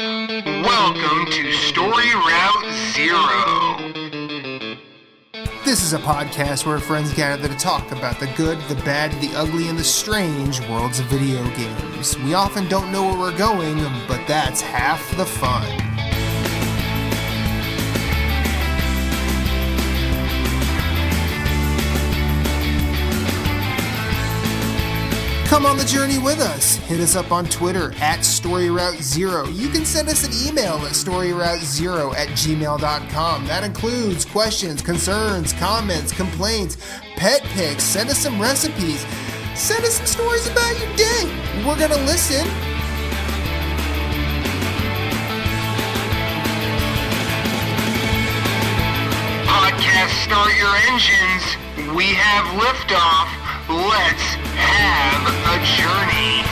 Welcome to Story Route Zero. This is a podcast where friends gather to talk about the good, the bad, the ugly, and the strange worlds of video games. We often don't know where we're going, but that's half the fun. Come on the journey with us. Hit us up on Twitter at StoryRoute0. You can send us an email at StoryRoute0@gmail.com. That includes questions, concerns, comments, complaints, pet pics. Send us some recipes. Send us some stories about your day. We're going to listen. Podcast, start your engines. We have liftoff. Let's have a journey.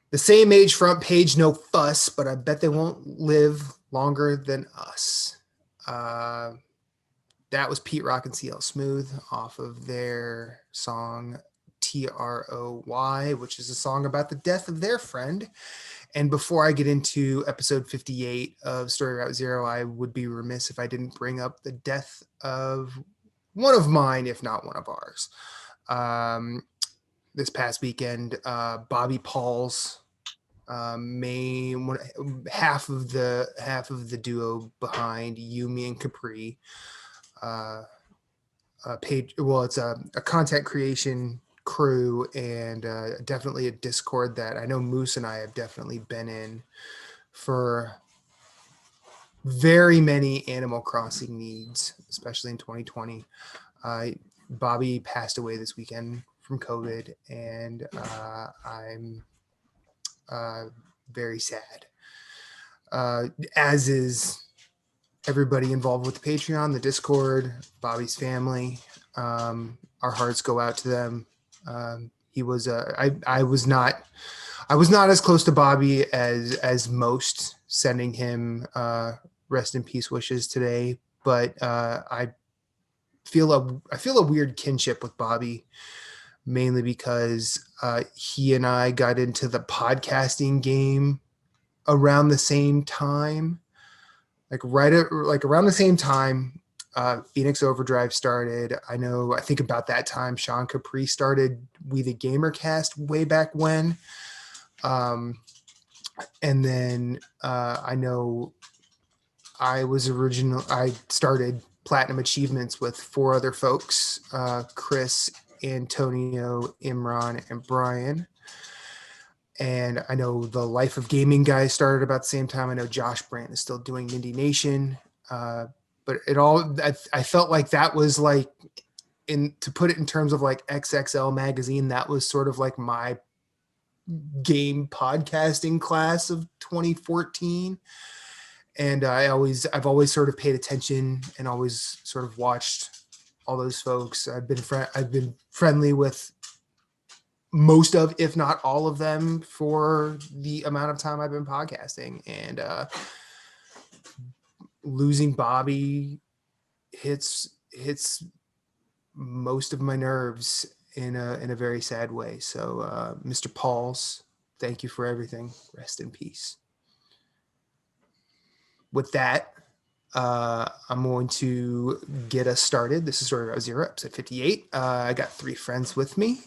The same age front page, no fuss, but I bet they won't live longer than us. That was Pete Rock and CL Smooth off of their song TROY, which is a song about the death of their friend. And before I get into episode 58 of Story Route Zero, I would be remiss if I didn't bring up the death of one of mine, if not one of ours. This past weekend, Bobby Pauls, half of the duo behind Yumi and Capri, it's a content creation crew and definitely a Discord that I know Moose and I have definitely been in for very many Animal Crossing needs, especially in 2020. Bobby passed away this weekend from COVID, and I'm very sad, as is everybody involved with the Patreon, the Discord, Bobby's family. Our hearts go out to them. He was I was not as close to Bobby as most, sending him rest in peace wishes today, but I feel a weird kinship with Bobby, mainly because he and I got into the podcasting game around the same time, around the same time. Phoenix Overdrive started. I think about that time Sean Capri started We the Gamercast way back when. And then I know I started Platinum Achievements with four other folks, Chris, Antonio, Imran, and Brian. And I know the Life of Gaming guys started about the same time. I know Josh Brandt is still doing Indie Nation. But I felt like that was like, to put it in terms of like XXL magazine, that was sort of like my game podcasting class of 2014. And I've always sort of paid attention and always sort of watched all those folks. I've been friendly with most of, if not all of them, for the amount of time I've been podcasting, and losing Bobby hits most of my nerves in a very sad way. So, Mr. Pauls, thank you for everything. Rest in peace. With that, I'm going to get us started. This is Story Route Zero, episode 58. I got three friends with me.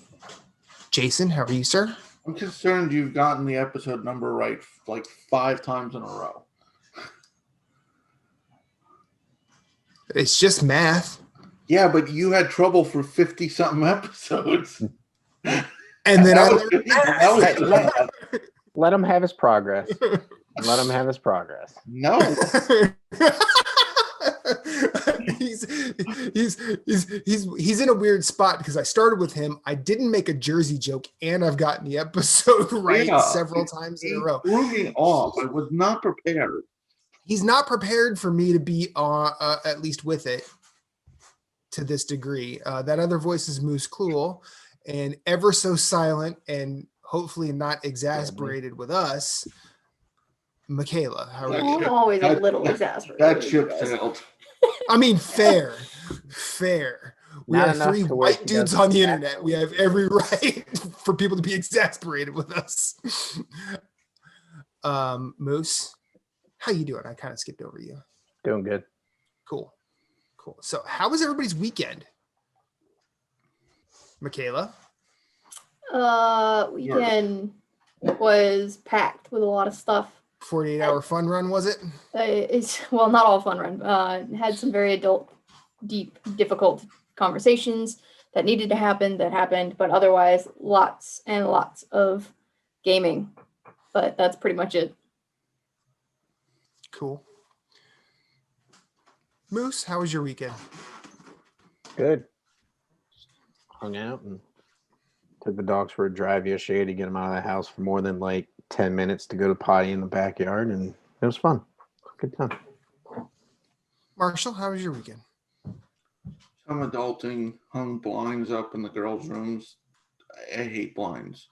Jason, how are you, sir? I'm concerned you've gotten the episode number right like 5 times in a row. It's just math. Yeah, but you had trouble for 50-something episodes. And then let him have his progress. Let him have his progress. No. he's in a weird spot because I started with him. I didn't make a Jersey joke, and I've gotten the episode right several times in a row. Threw me off. I was not prepared. He's not prepared for me to be at least with it to this degree. That other voice is Moose Cluel, and ever so silent and hopefully not exasperated with us, Michaela. How are you? I'm always a little exasperated. That ship sailed. I mean, fair. We Not are enough 3 to where white she dudes does on the that. internet. We have every right for people to be exasperated with us. Moose, how you doing? I kind of skipped over you. Doing good. Cool. So how was everybody's weekend? Michaela? Weekend was packed with a lot of stuff. 48-hour fun run, was it? It's well, not all fun run. Had some very adult, deep, difficult conversations that needed to happen that happened, but otherwise lots and lots of gaming. But that's pretty much it. Cool. Moose, how was your weekend? Good. Hung out and took the dogs for a drive yesterday to get them out of the house for more than like 10 minutes to go to potty in the backyard, and it was fun. Good time. Marshall, how was your weekend? Some adulting, hung blinds up in the girls' rooms. I hate blinds.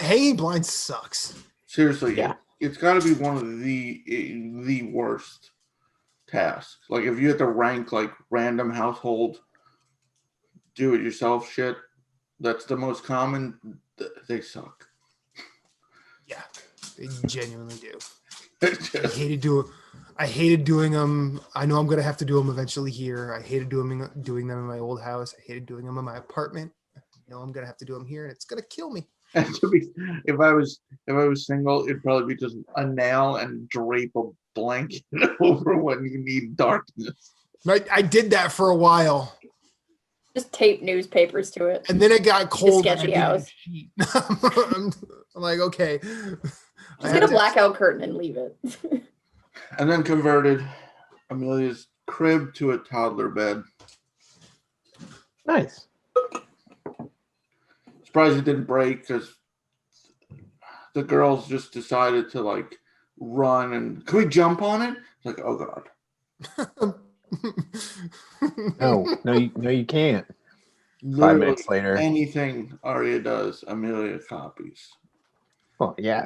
Hanging blinds sucks. Seriously, Yeah. it's got to be one of the worst tasks. Like if you had to rank like random household do-it-yourself shit, that's the most common. They suck. Yeah, they genuinely do. I hated doing them. I know I'm gonna have to do them eventually here. I hated doing them in my old house. I hated doing them in my apartment. I know I'm gonna have to do them here, and it's gonna kill me. And if I was single, it'd probably be just a nail and drape a blanket over when you need darkness. I did that for a while, Just tape newspapers to it. and then it got cold. And I sketchy didn't house. cheat. I'm like, okay. Just get a blackout curtain and leave it. And then converted Amelia's crib to a toddler bed. Nice. Surprised it didn't break because the girls just decided to like run and can we jump on it? It's like, oh god. No, you can't. 5 Literally minutes later. anything Arya does, Amelia copies. Well, yeah.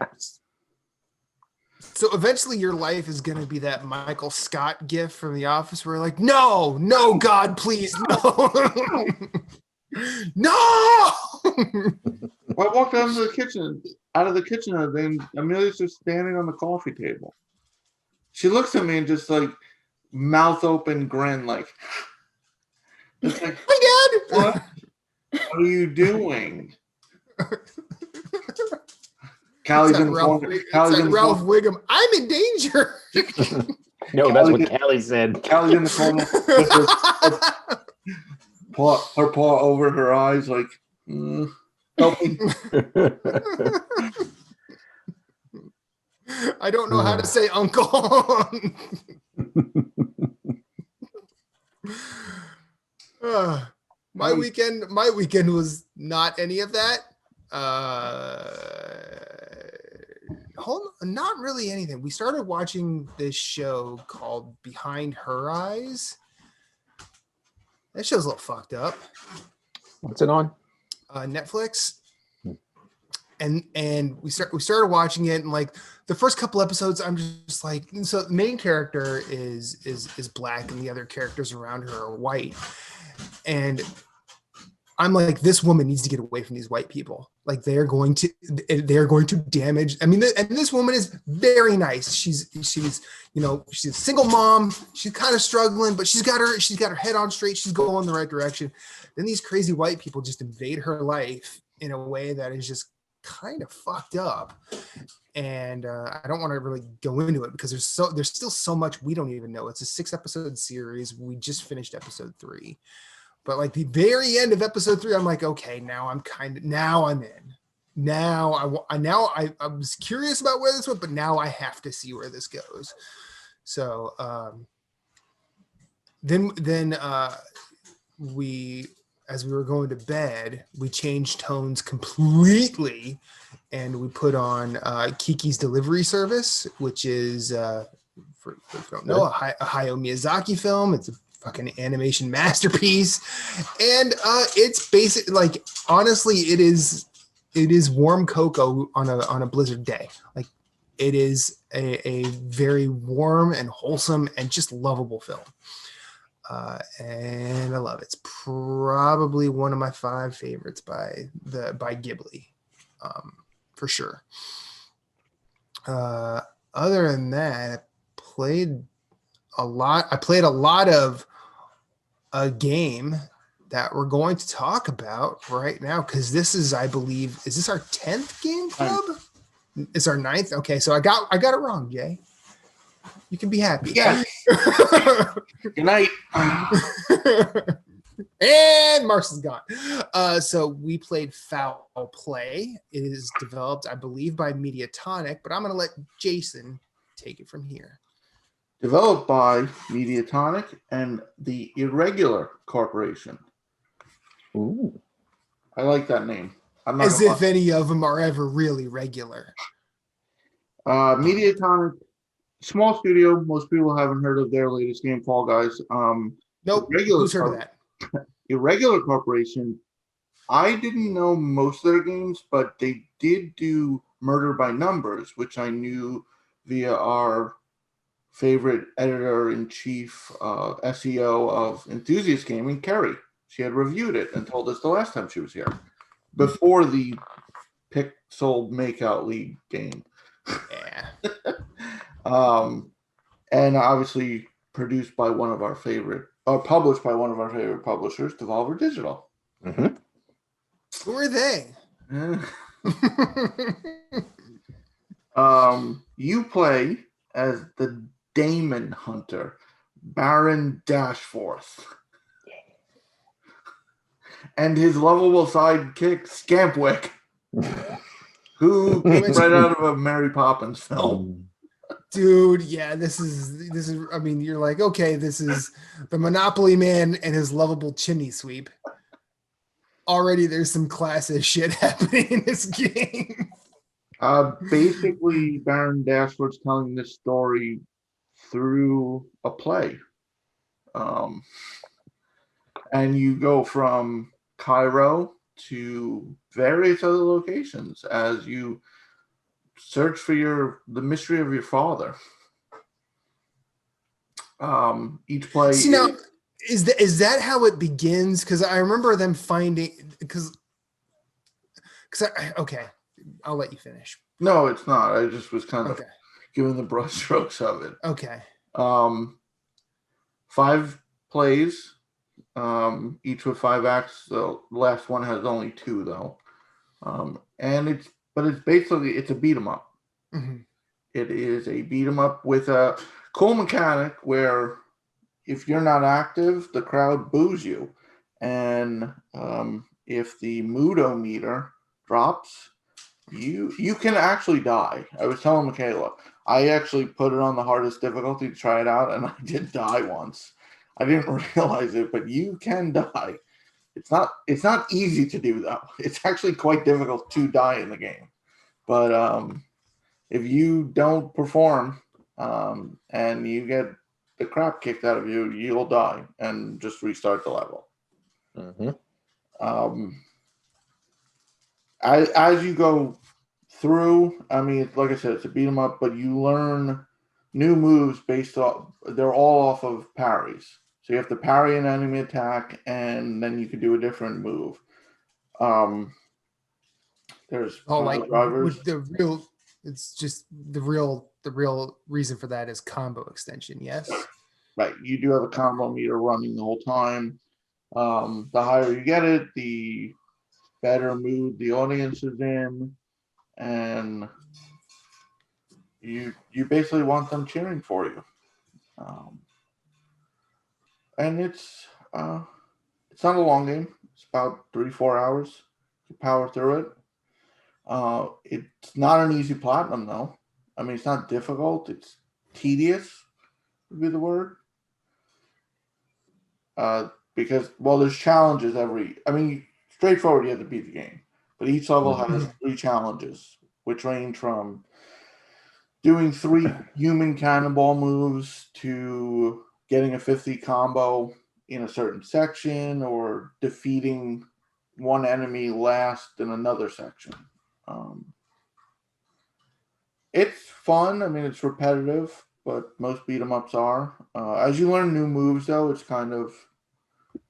So eventually your life is going to be that Michael Scott gif from The Office where like, no, God, please, no. No. Well, I walked out of the kitchen, and then Amelia's just standing on the coffee table. She looks at me and just like mouth open grin, like, it's like, Hi, Dad. what are you doing? Callie's in the corner. Callie's in the Ralph corner. Wiggum. I'm in danger. No, that's what Callie said. Callie's in the corner with her paw over her eyes, like, help me. I don't know how to say uncle. My weekend was not any of that. Not really anything. We started watching this show called Behind Her Eyes. That show's a little fucked up. What's it on? Netflix. And we started watching it, and like the first couple episodes, I'm just like, so the main character is black, and the other characters around her are white, and I'm like, this woman needs to get away from these white people. Like they're going to damage. I mean, and this woman is very nice. She's she's a single mom. She's kind of struggling, but she's got her head on straight. She's going the right direction. Then these crazy white people just invade her life in a way that is just kind of fucked up. And I don't want to really go into it because there's still so much we don't even know. It's a 6-episode series. We just finished episode 3. But like the very end of episode 3, I'm like, okay, now I'm in. Now I was curious about where this went, but now I have to see where this goes. So then as we were going to bed, we changed tones completely, and we put on Kiki's Delivery Service, which is for those who don't know, a Hayao Miyazaki film. It's a fucking animation masterpiece, and it's basic. Like honestly, it is warm cocoa on a blizzard day. Like it is a very warm and wholesome and just lovable film. and I love it. It's probably one of my 5 favorites by Ghibli, for sure. Other than that, I played a lot of a game that we're going to talk about right now, because this is, I believe, is this our 10th game club? It's our 9th. Okay, so I got it wrong, Jay. You can be happy. Yeah. Good night. And Mars is gone. So we played Foul Play. It is developed, I believe, by Mediatonic, but I'm going to let Jason take it from here. Developed by Mediatonic and the Irregular Corporation. Ooh. I like that name. I'm not As if any of them are ever really regular. Mediatonic, small studio. Most people haven't heard of their latest game, Fall Guys. Nope. Who's heard of that? Irregular Corporation. I didn't know most of their games, but they did do Murder by Numbers, which I knew via our favorite editor-in-chief, SEO of Enthusiast Gaming, Kerry. She had reviewed it and told us the last time she was here, before the Pixel Makeout League game. Yeah. And obviously produced by one of our favorite, or published by one of our favorite publishers, Devolver Digital. Mm-hmm. Who are they? You play as the Daemon Hunter, Baron Dashforth, and his lovable sidekick, Scampwick, who came right out of a Mary Poppins film. Dude, yeah, this is. I mean, you're like, okay, this is the Monopoly Man and his lovable chimney sweep. Already, there's some class-ish shit happening in this game. Basically, Baron Dashforth's telling this story through a play. And you go from Cairo to various other locations as you search for the mystery of your father. Each play. See, now, is that how it begins? Because I remember them finding okay, I'll let you finish. No, it's not. I just was kind of Okay. giving the brushstrokes of it. Okay. 5 plays, each with 5 acts. The last one has only 2 though. And it's basically a beat 'em up. Mm-hmm. It is a beat 'em up with a cool mechanic where if you're not active, the crowd boos you, and if the moodometer drops, you can actually die. I was telling Michaela, I actually put it on the hardest difficulty to try it out, and I did die once. I didn't realize it, but you can die. It's not easy to do though. It's actually quite difficult to die in the game. But if you don't perform and you get the crap kicked out of you, you'll die and just restart the level. Mm-hmm. As you go through, I mean, like I said, it's a beat 'em up, but you learn new moves based off. They're all off of parries. So you have to parry an enemy attack, and then you can do a different move. There's drivers. It's just the real reason for that is combo extension. Yes. Right. You do have a combo meter running the whole time. The higher you get it, the better mood the audience is in, and you basically want them cheering for you. And it's not a long game. It's about 3-4 hours to power through it. It's not an easy platinum though. I mean, it's not difficult. It's tedious would be the word. Because there's challenges straightforward, you have to beat the game. But each level has 3 challenges, which range from doing 3 human cannonball moves to getting a 50 combo in a certain section, or defeating one enemy last in another section. It's fun. I mean, it's repetitive, but most beat 'em ups are. As you learn new moves, though,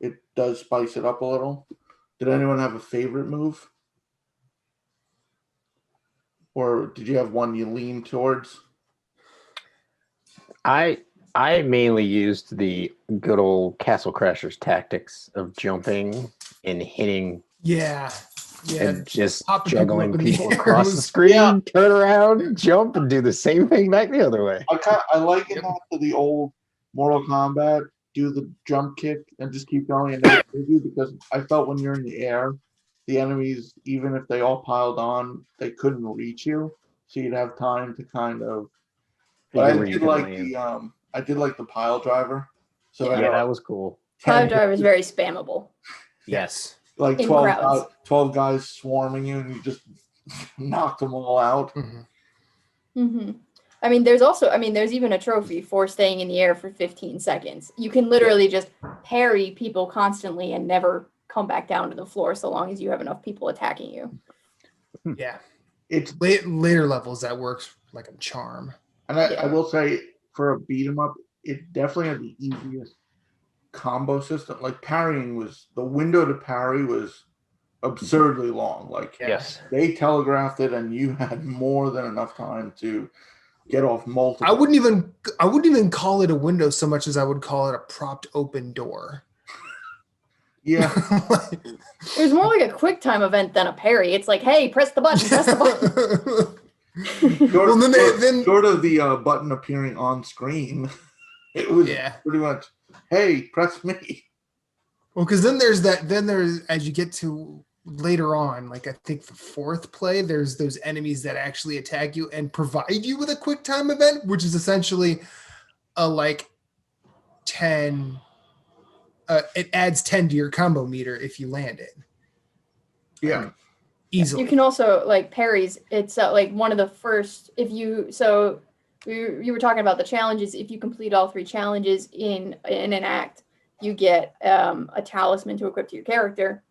it does spice it up a little. Did anyone have a favorite move, or did you have one you lean towards? I mainly used the good old Castle Crashers tactics of jumping and hitting Yeah. and just Popping juggling up in the people air across the was- screen, Yeah. turn around, jump, and do the same thing back the other way. I liken Yep. that to the old Mortal Kombat. Do the jump kick and just keep going and they hit you, because I felt when you're in the air, the enemies, even if they all piled on, they couldn't reach you, so you'd have time to kind of. But Figure I where you did can like land. I did like the pile driver. So Yeah, that was cool. Cloud Drive is very spammable. Yes. like in 12 guys swarming you, and you just knocked them all out. Mm-hmm. I mean, there's even a trophy for staying in the air for 15 seconds. You can literally just parry people constantly and never come back down to the floor so long as you have enough people attacking you. Yeah. It's Later levels that works like a charm. And I will say, for a beat 'em up, it definitely had the easiest combo system. Like the window to parry was absurdly long. Like Yes. they telegraphed it, and you had more than enough time to get off multiple. I wouldn't even call it a window so much as I would call it a propped open door. Yeah, It was more like a quick time event than a parry. It's like, hey, press the button, press the button. short of the button appearing on screen, it was pretty much, hey, press me. Well, because then there's as you get to later on, like I think the fourth play, there's those enemies that actually attack you and provide you with a quick time event, which is essentially a like 10. It adds 10 to your combo meter if you land it. Yeah, easily. You can also like parries. It's like one of the first. You were talking about the challenges. If you complete all 3 challenges in an act, you get a talisman to equip to your character.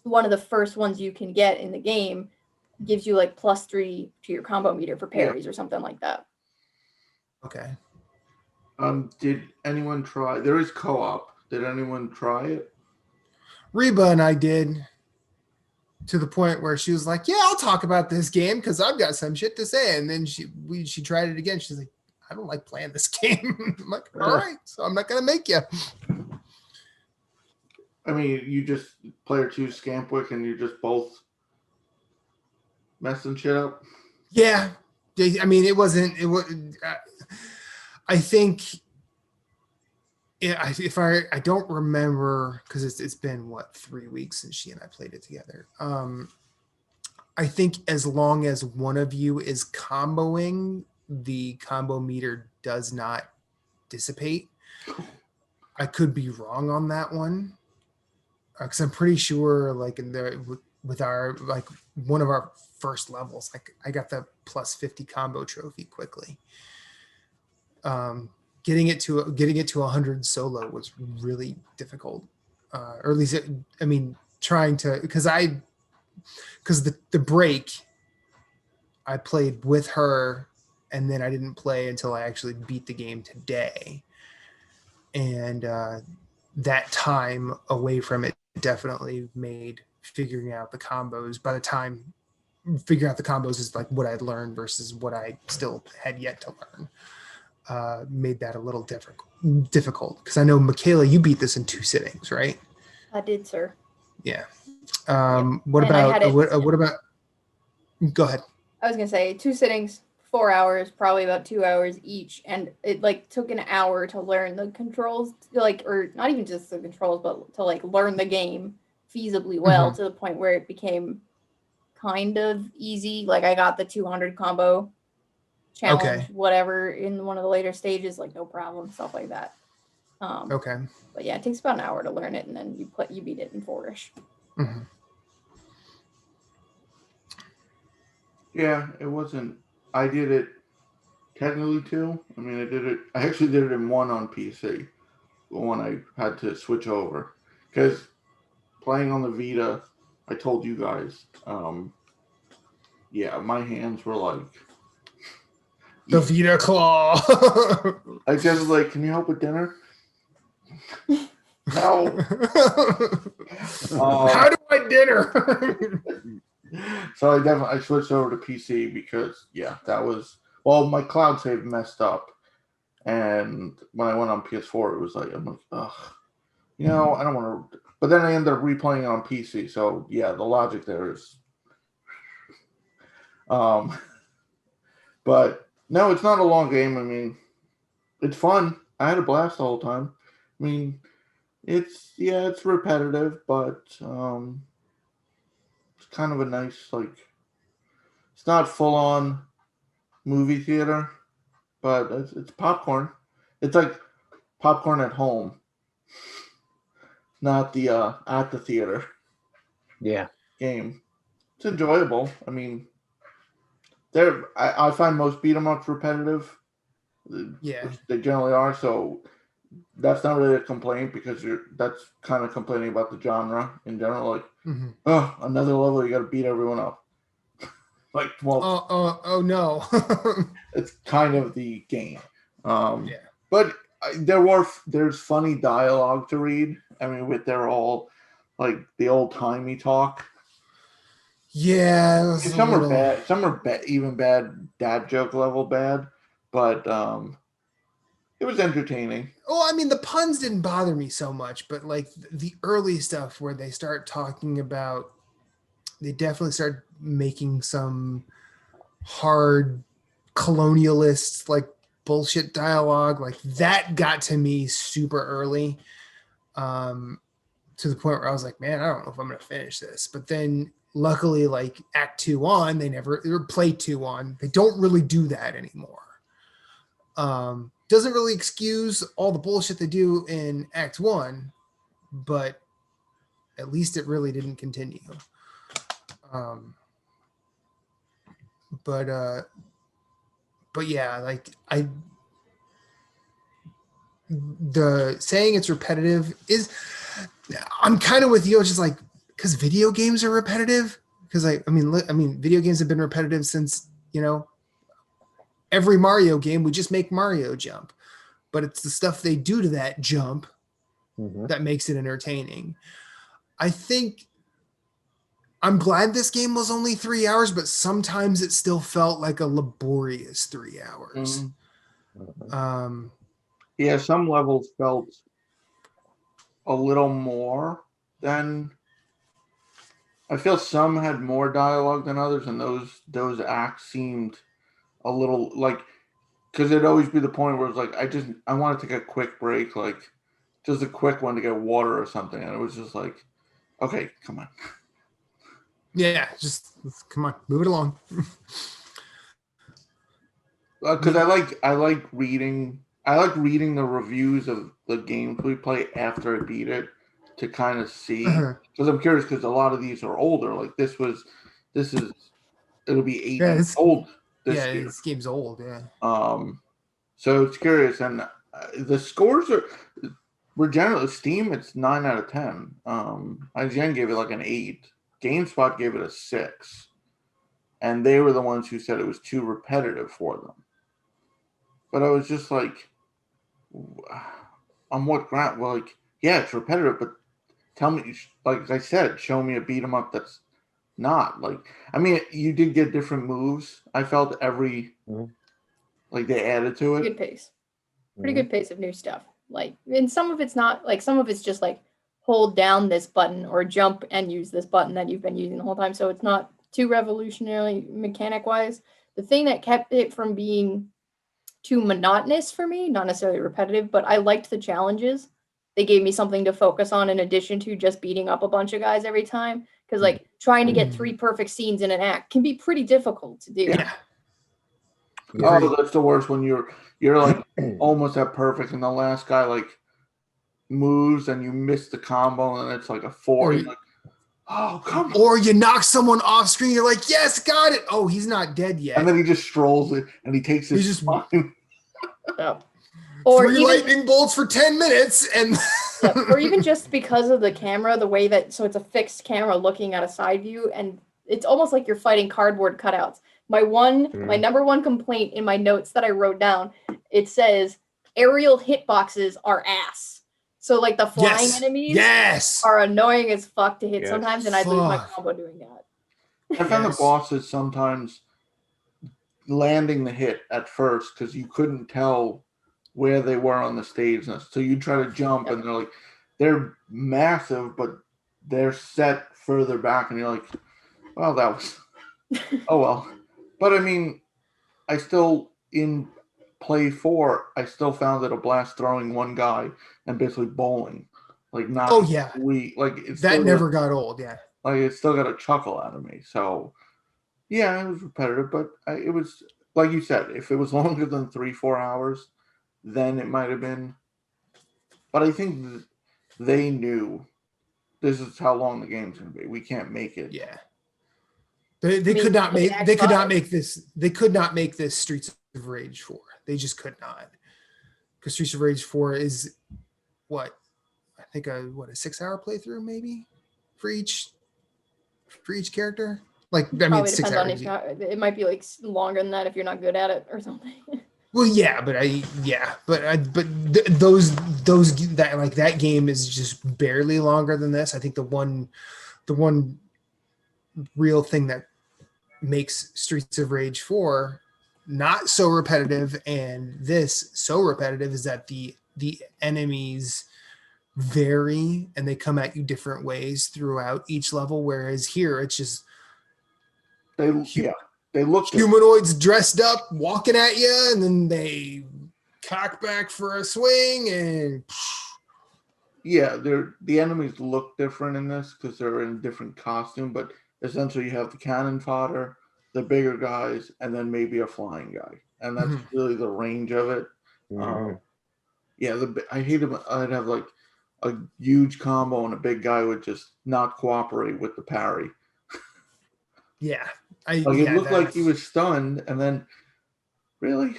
One of the first ones you can get in the game gives you like +3 to your combo meter for parries or something like that. Okay. Did anyone try? There is co-op. Did anyone try it? Reba and I did, to the point where she was like, "Yeah, I'll talk about this game because I've got some shit to say." And then she tried it again. She's like, "I don't like playing this game." I'm like, "All right, so I'm not gonna make you." I mean, you just player 2 Scampwick, and you just both messing shit up. Yeah, I mean, it was. I think. Yeah, I don't remember, because it's been 3 weeks since she and I played it together. I think as long as one of you is comboing, the combo meter does not dissipate. I could be wrong on that one, because I'm pretty sure, like with our like one of our first levels, like I got the +50 combo trophy quickly. Getting it to 100 solo was really difficult, or at least trying to, because the break I played with her, and then I didn't play until I actually beat the game today, and that time away from it definitely made figuring out the combos. By the time figuring out the combos is like what I'd learned versus what I still had yet to learn. Made that a little difficult, because I know, Michaela, you beat this in 2 sittings, right? I did, sir. Yeah. Yep. What about go ahead. I was gonna say 2 sittings, 4 hours, probably about 2 hours each, and it like took an hour to learn the controls, or not even just the controls, but to like learn the game feasibly well, to the point where it became kind of easy. Like I got the 200 combo challenge, whatever, in one of the later stages, like no problem, stuff like that. Okay. But yeah, it takes about an hour to learn it, and then you beat it in 4-ish. Mm-hmm. Yeah, it wasn't. I did it technically 2. I mean, I actually did it in 1 on PC, but when I had to switch over, because playing on the Vita, I told you guys, yeah, my hands were like, The Vita Claw. I just was like, can you help with dinner? No. How do I dinner? So I switched over to PC because that was my cloud save messed up, and when I went on PS4, it was like I'm like, ugh, I don't want to. But then I ended up replaying it on PC. So the logic there is, but no, it's not a long game. I mean, it's fun. I had a blast the whole time. I mean, it's repetitive, but it's kind of a nice, like, it's not full on movie theater, but it's popcorn. It's like popcorn at home, not the at the theater game. It's enjoyable. I mean, I find most beat 'em ups repetitive. Yeah, They generally are. So that's not really a complaint because that's kind of complaining about the genre in general. Like, oh, another level, you got to beat everyone up. Like, well, oh no. it's kind of the game. But there's funny dialogue to read. I mean, with their all like the old timey talk. Yeah, Some are bad. Some are even bad dad joke level bad, but it was entertaining. Well, I mean, the puns didn't bother me so much, but like the early stuff where they start talking about, they definitely start making some hard colonialist like bullshit dialogue. Like that got to me super early, to the point where I was like, man, I don't know if I'm going to finish this. But then luckily, like Act 2 on, or Play 2 on, they don't really do that anymore. Doesn't really excuse all the bullshit they do in Act 1, but at least it really didn't continue. But yeah, like the saying it's repetitive is, I'm kind of with you. It's just like, because video games are repetitive. Because I mean, video games have been repetitive since, every Mario game, we just make Mario jump, but it's the stuff they do to that jump that makes it entertaining. I think I'm glad this game was only 3 hours, but sometimes it still felt like a laborious 3 hours. Some levels felt a little more than. I feel some had more dialogue than others, and those acts seemed a little like, because it'd always be the point where it's like I want to take a quick break, like just a quick one to get water or something, and it was just like, okay, come on. Yeah, just come on, move it along. Because I like reading the reviews of the games we play after I beat it to kind of see, because I'm curious, because a lot of these are older. Like it'll be 8 years old this year. This game's old. Yeah. So it's curious, and the scores were generally Steam. It's 9 out of 10. IGN gave it like an 8. GameSpot gave it a 6, and they were the ones who said it was too repetitive for them. But I was just like, on what ground? Well, like, yeah, it's repetitive, but tell me, like I said, show me a beat 'em up that's not like. I mean, you did get different moves. I felt every like they added to it. Good pace, pretty good pace of new stuff. Like, and some of it's not like, some of it's just like hold down this button or jump and use this button that you've been using the whole time. So it's not too revolutionary mechanic wise. The thing that kept it from being too monotonous for me, not necessarily repetitive, but I liked the challenges. They gave me something to focus on in addition to just beating up a bunch of guys every time. Because like trying to get 3 perfect scenes in an act can be pretty difficult to do. Yeah. Oh, that's the worst when you're like almost at perfect, and the last guy like moves and you miss the combo, and it's like a 4. You're like, oh, come on. Or you knock someone off screen. You're like, yes, got it. Oh, he's not dead yet. And then he just strolls it, and he takes his time. Or 3 lightning bolts for 10 minutes, and or even just because of the camera, the way that, so it's a fixed camera looking at a side view, and it's almost like you're fighting cardboard cutouts. My number one complaint in my notes that I wrote down, it says aerial hitboxes are ass. So like the flying enemies are annoying as fuck to hit sometimes, and I'd lose my combo doing that. I found the bosses sometimes landing the hit at first because you couldn't tell where they were on the stage. So you try to jump and they're massive, but they're set further back, and you're like, well, that was oh well. But I mean, I still in play 4, I still found it a blast throwing one guy and basically bowling. Like not like it's that never got old, like it still got a chuckle out of me. So yeah, it was repetitive, but it was like you said, if it was longer than 3-4 hours, then it might have been. But I think they knew this is how long the game's going to be. We can't make it. Yeah. They could not make this Streets of Rage 4. They just could not. Because Streets of Rage 4 is what? I think a 6-hour playthrough maybe for each character. Like I mean, 6 hours. It might be like longer than that if you're not good at it or something. Well, those that game is just barely longer than this. I think the one real thing that makes Streets of Rage 4 not so repetitive and this so repetitive is that the enemies vary and they come at you different ways throughout each level, whereas here it's just they look humanoids dressed up walking at you, and then they cock back for a swing, and the enemies look different in this because they're in different costume, but essentially you have the cannon fodder, the bigger guys, and then maybe a flying guy, and that's really the range of it. I hate him. I'd have like a huge combo and a big guy would just not cooperate with the parry. It looked like he was stunned, and then really.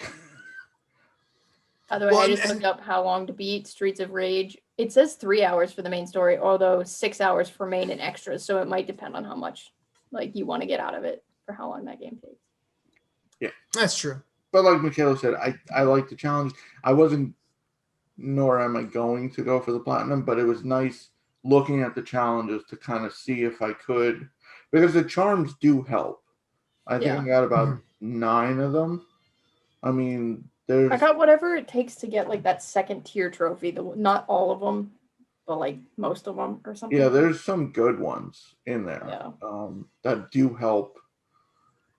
By the way, I just looked up how long to beat Streets of Rage. It says 3 hours for the main story, although 6 hours for main and extras. So it might depend on how much like you want to get out of it for how long that game takes. Yeah, that's true. But like Michaela said, I like the challenge. I wasn't, nor am I going to go for the platinum, but it was nice looking at the challenges to kind of see if I could, because the charms do help. I think I got about 9 of them. I mean, I got whatever it takes to get like that second tier trophy. Not all of them, but like most of them or something. Yeah, there's some good ones in there that do help.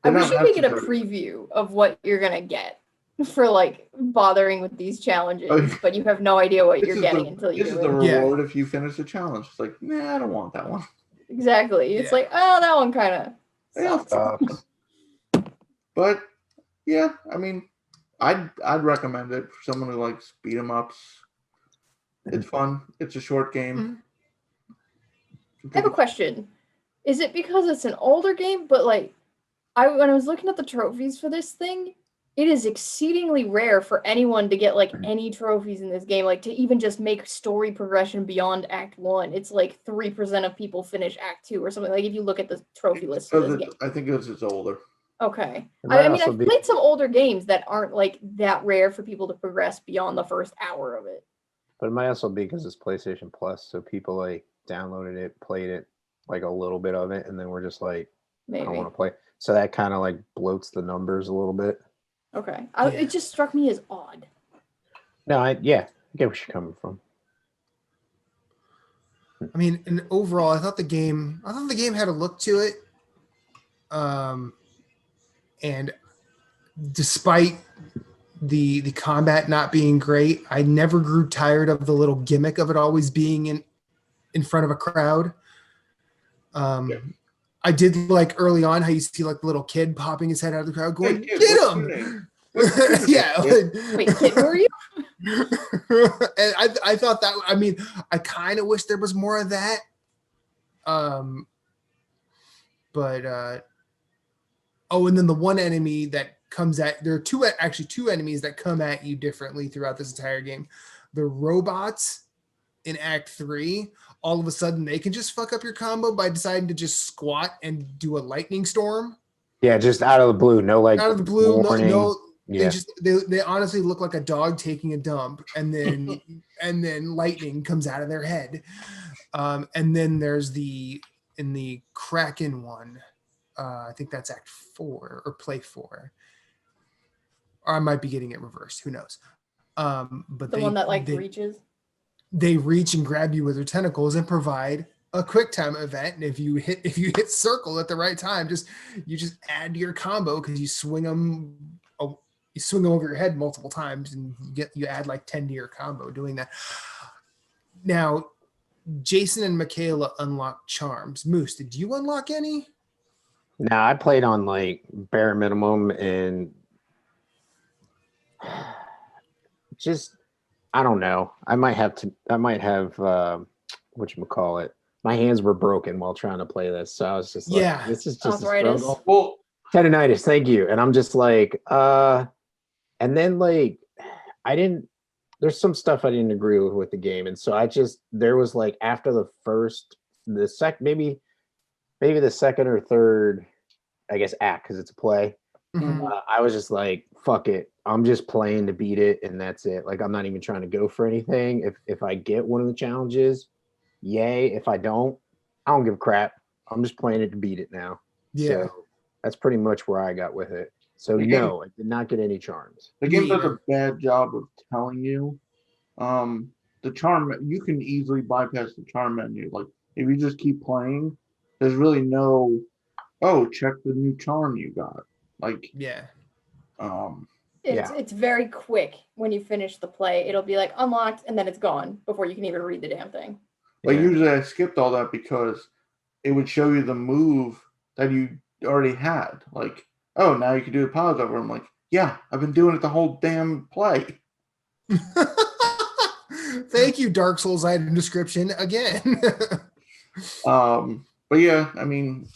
I wish you could get a preview of what you're gonna get for like bothering with these challenges, but you have no idea what you're getting until you do it. This is the reward if you finish the challenge. It's like, nah, I don't want that one. Exactly. It's like, oh, that one kind of sucks. But yeah, I mean, I'd recommend it for someone who likes beat 'em ups. It's fun. It's a short game. I have a question. Is it because it's an older game? But like, when I was looking at the trophies for this thing, it is exceedingly rare for anyone to get like any trophies in this game, like to even just make story progression beyond Act 1. It's like 3% of people finish Act 2 or something. Like if you look at the trophy list for this game. I think it's older. Okay. I mean, I've played some older games that aren't like that rare for people to progress beyond the first hour of it. But it might also be because it's PlayStation Plus, so people like downloaded it, played it, like a little bit of it, and then we're just like, I don't want to play. So that kind of like bloats the numbers a little bit. Okay. It just struck me as odd. No, I get where you're coming from. I mean, and overall, I thought the game had a look to it. And despite the combat not being great, I never grew tired of the little gimmick of it always being in front of a crowd. I did like early on how you see like the little kid popping his head out of the crowd going, "Get him!" Yeah. Wait, kid, who are you? And I thought that. I mean, I kind of wish there was more of that. But and then the one enemy that comes at there are two enemies that come at you differently throughout this entire game. The robots in Act 3, all of a sudden they can just fuck up your combo by deciding to just squat and do a lightning storm. Yeah, just out of the blue. No, like Out of the blue, warning. no. Yeah. They honestly look like a dog taking a dump, and then lightning comes out of their head. And then there's in the Kraken one. I think that's Act 4 or Play 4. Or I might be getting it reversed. Who knows? But The one that like reaches. They reach and grab you with their tentacles and provide a quick time event. And if you hit circle at the right time, you just add to your combo because you swing them over your head multiple times and you add like 10 to your combo doing that. Now, Jason and Michaela unlock charms. Moose, did you unlock any? No, I played on like bare minimum and just I don't know. I might have whatchamacallit. My hands were broken while trying to play this. So I was just like, this is just Arthritis. a struggle. Well, tendonitis, thank you. And I'm just like, and then like there's some stuff I didn't agree with the game. And so there was like after maybe the second or third, I guess, act, because it's a play. Mm-hmm. I was just like, fuck it. I'm just playing to beat it, and that's it. Like, I'm not even trying to go for anything. If I get one of the challenges, yay. If I don't give a crap. I'm just playing it to beat it now. Yeah. So that's pretty much where I got with it. So no, I did not get any charms. The game does a bad job of telling you. The charm, you can easily bypass the charm menu. Like, if you just keep playing, there's really no, check the new charm you got. Like, it's very quick when you finish the play. It'll be like unlocked and then it's gone before you can even read the damn thing. Like, usually I skipped all that because it would show you the move that you already had. Like, now you can do the pause over. I'm like, yeah, I've been doing it the whole damn play. Thank you, Dark Souls item description again. But yeah, I mean,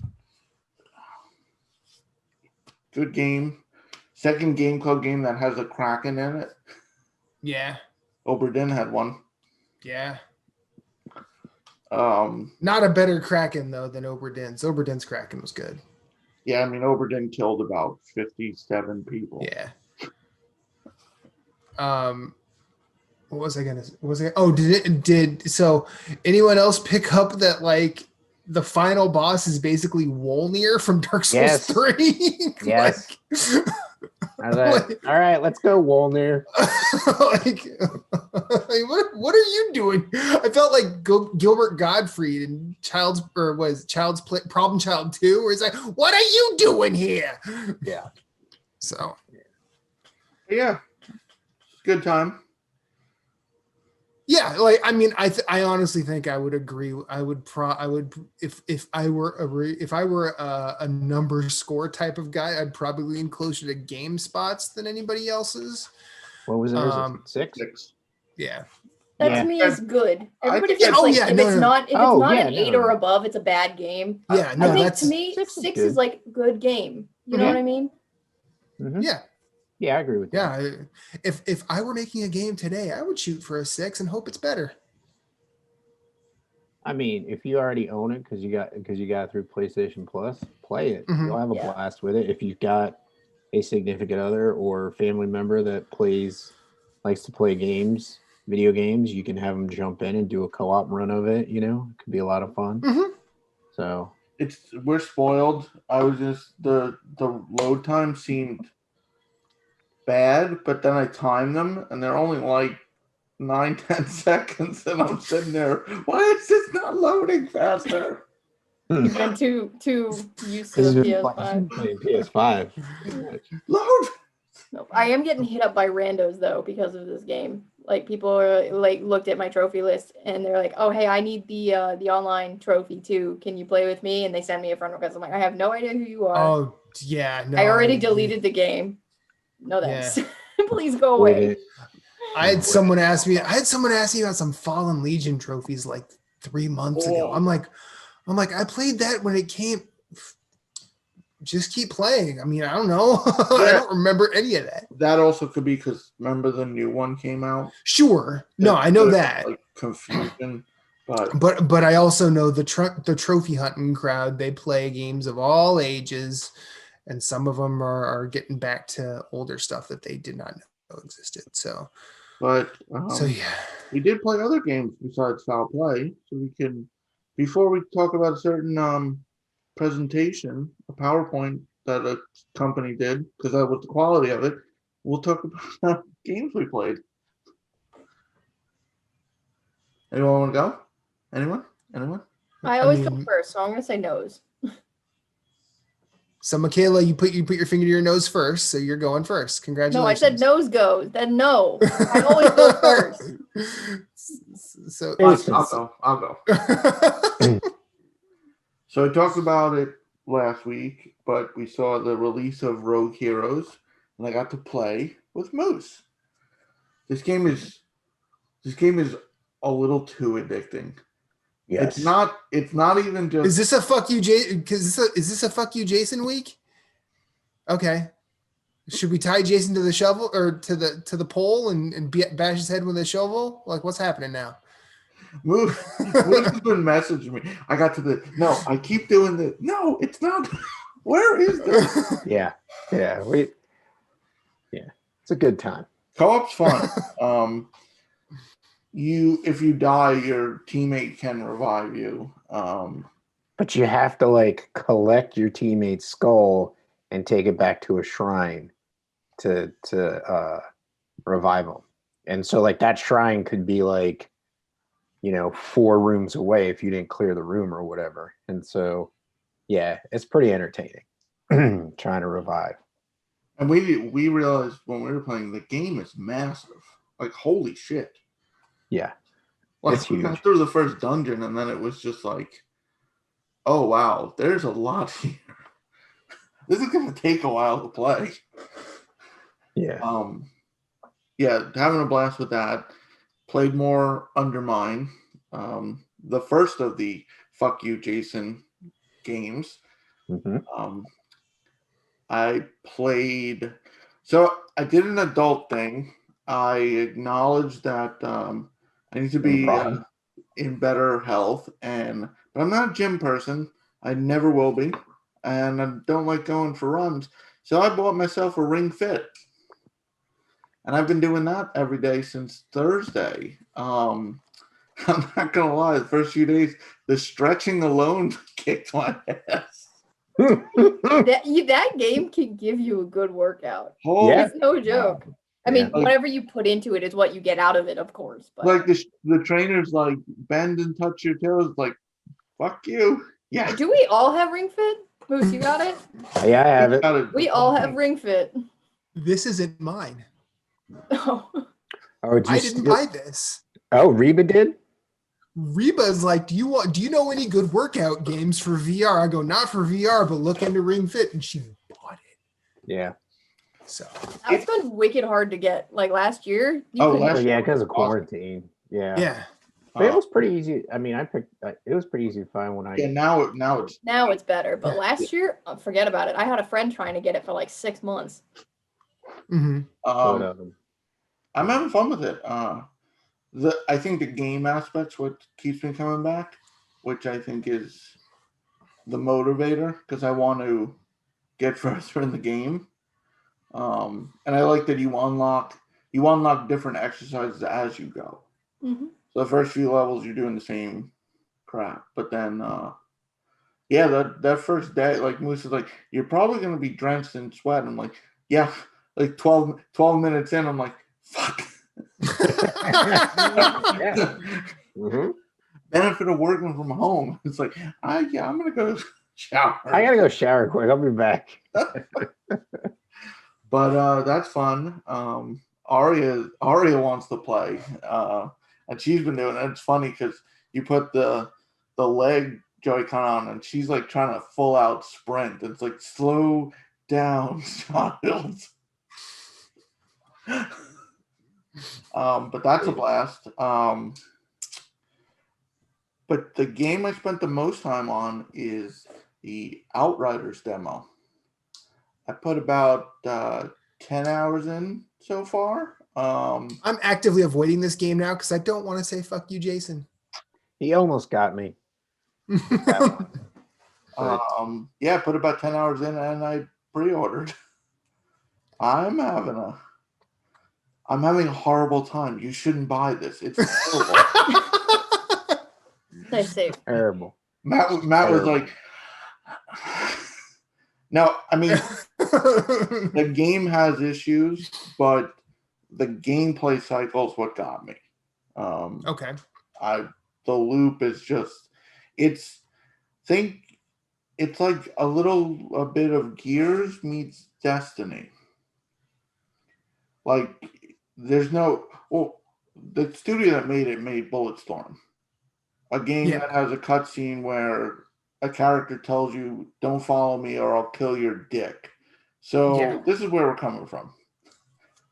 good game. Second Game Club game that has a Kraken in it. Yeah. Oberdin had one. Yeah. Not a better Kraken though than Oberdin's. Oberdin's Kraken was good. Yeah, I mean, Oberdin killed about 57 people. Yeah. What was I gonna? So anyone else pick up that like the final boss is basically Wolnir from Dark Souls 3? Yes. All right, let's go, Wolnir. What are you doing? I felt like Gilbert Gottfried in Problem Child 2, where he's like, "What are you doing here?" Yeah. So. Yeah. Good time. Yeah, like I mean, I honestly think I would agree. If I were a number score type of guy, I'd probably lean closer to GameSpot's than anybody else's. What was it? 6? Yeah. That to me is good. Everybody thinks if it's not an 8 or above, it's a bad game. Yeah, no, I think to me 6 is like good game. You know what I mean? Mm-hmm. Yeah. Yeah, I agree with that. Yeah, if I were making a game today, I would shoot for a 6 and hope it's better. I mean, if you already own it because you got it through PlayStation Plus, play it. Mm-hmm. You'll have a blast with it. If you've got a significant other or family member that likes to play video games, you can have them jump in and do a co-op run of it. You know, it could be a lot of fun. Mm-hmm. So we're spoiled. I was just the load time seemed bad, but then I timed them and they're only like 9-10 seconds and I'm sitting there, why is this not loading faster? You've been too used to the PS5. Playing PS5. Load. Nope. I am getting hit up by randos though because of this game. Like people are like looked at my trophy list and they're like, "Oh, hey, I need the online trophy too. Can you play with me?" And they send me a friend request. I'm like, "I have no idea who you are." Oh yeah, no. I already deleted the game. No thanks. Yeah. Please go away. I had someone ask me about some Fallen Legion trophies like 3 months ago. I'm like, I played that when it came. Just keep playing. I mean, I don't know. I don't remember any of that. That also could be because remember the new one came out. Sure. No, I know that. Like confusion. But I also know the trophy hunting crowd. They play games of all ages. and some of them are getting back to older stuff that they did not know existed. So But yeah. we did play other games besides Foul Play, so we can. Before we talk about a certain presentation, a PowerPoint that a company did, because that was the quality of it, we'll talk about games we played. Anyone want to go? Anyone? I always go mean, first, so I'm gonna say nose. So Michaela, you put your finger to your nose first, so you're going first. No, I Congratulations. said nose goes. Then no. I always go first. So I'll go. So I talked about it last week, but we saw the release of Rogue Heroes, and I got to play with Moose. This game is a little too addicting. Yes. It's not even just. Is this a fuck you, Jason? Is this a fuck you, Jason week? Okay. Should we tie Jason to the shovel or to the pole and bash his head with a shovel? Like, what's happening now? Moose has been messaging me. I got to the no. I keep doing the no. It's not. Where is this? Yeah. It's a good time. Co-op's fun. If you die, your teammate can revive you. But you have to like collect your teammate's skull and take it back to a shrine to revive them. And so like that shrine could be like, 4 rooms away if you didn't clear the room or whatever. And so, yeah, it's pretty entertaining trying to revive. And we realized when we were playing, the game is massive. Like, holy shit. Yeah. Like, It's huge. we got through the first dungeon, and then it was just like, oh, wow, there's a lot here. This is going to take a while to play. Yeah. Yeah, having a blast with that. Played more Undermine, the first of the Fuck You, Jason games. Mm-hmm. I played, so I did an adult thing. I acknowledged that I need to be in better health, but I'm not a gym person. I never will be, and I don't like going for runs. So I bought myself a Ring Fit. And I've been doing that every day since Thursday. I'm not going to lie. The first few days, the stretching alone kicked my ass. That game can give you a good workout. Yeah. It's no joke. I mean, whatever you put into it is what you get out of it, of course. But like the trainer's like, bend and touch your toes. Like, fuck you. Yeah. do we all have Ring Fit? Moose, you got it? Yeah, I have it. We all have Ring Fit. This isn't mine. Oh, I didn't buy this. Oh, Reba did? Reba's like, do you know any good workout games for VR? I go, not for VR, but look into Ring Fit, and she bought it. Yeah. So it's been wicked hard to get. Like last year. Because of quarantine. Yeah. Yeah. But it was pretty easy. I mean, it was pretty easy to find when I. Yeah, now it's better. But last year, forget about it. I had a friend trying to get it for like 6 months. Mm-hmm. I'm having fun with it. I think the game aspect's what keeps me coming back, which I think is the motivator because I want to get further in the game. And I like that you unlock different exercises as you go. Mm-hmm. So the first few levels you're doing the same crap, but then that first day, like Moose is like, you're probably gonna be drenched in sweat. I'm like, yeah, like 12 minutes in, I'm like, fuck. Yeah. Mm-hmm. Benefit of working from home. It's like, I'm gonna go shower. I gotta go shower quick. I'll be back. But that's fun. Aria wants to play, and she's been doing it. It's funny because you put the leg Joy-Con on, and she's like trying to full out sprint. It's like, slow down, child. But that's a blast. But the game I spent the most time on is the Outriders demo. I put about 10 hours in so far. I'm actively avoiding this game now because I don't want to say fuck you, Jason. He almost got me. Put about 10 hours in, and pre-ordered. I'm having a horrible time. You shouldn't buy this. It's terrible. Nice save. Terrible. Matt was like, no, I mean, the game has issues, but the gameplay cycle is what got me. Okay. The loop is just, it's like a bit of Gears meets Destiny. Like, there's no, well, the studio that made it made Bulletstorm, a game that has a cutscene where a character tells you, "Don't follow me or I'll kill your dick." So this is where we're coming from.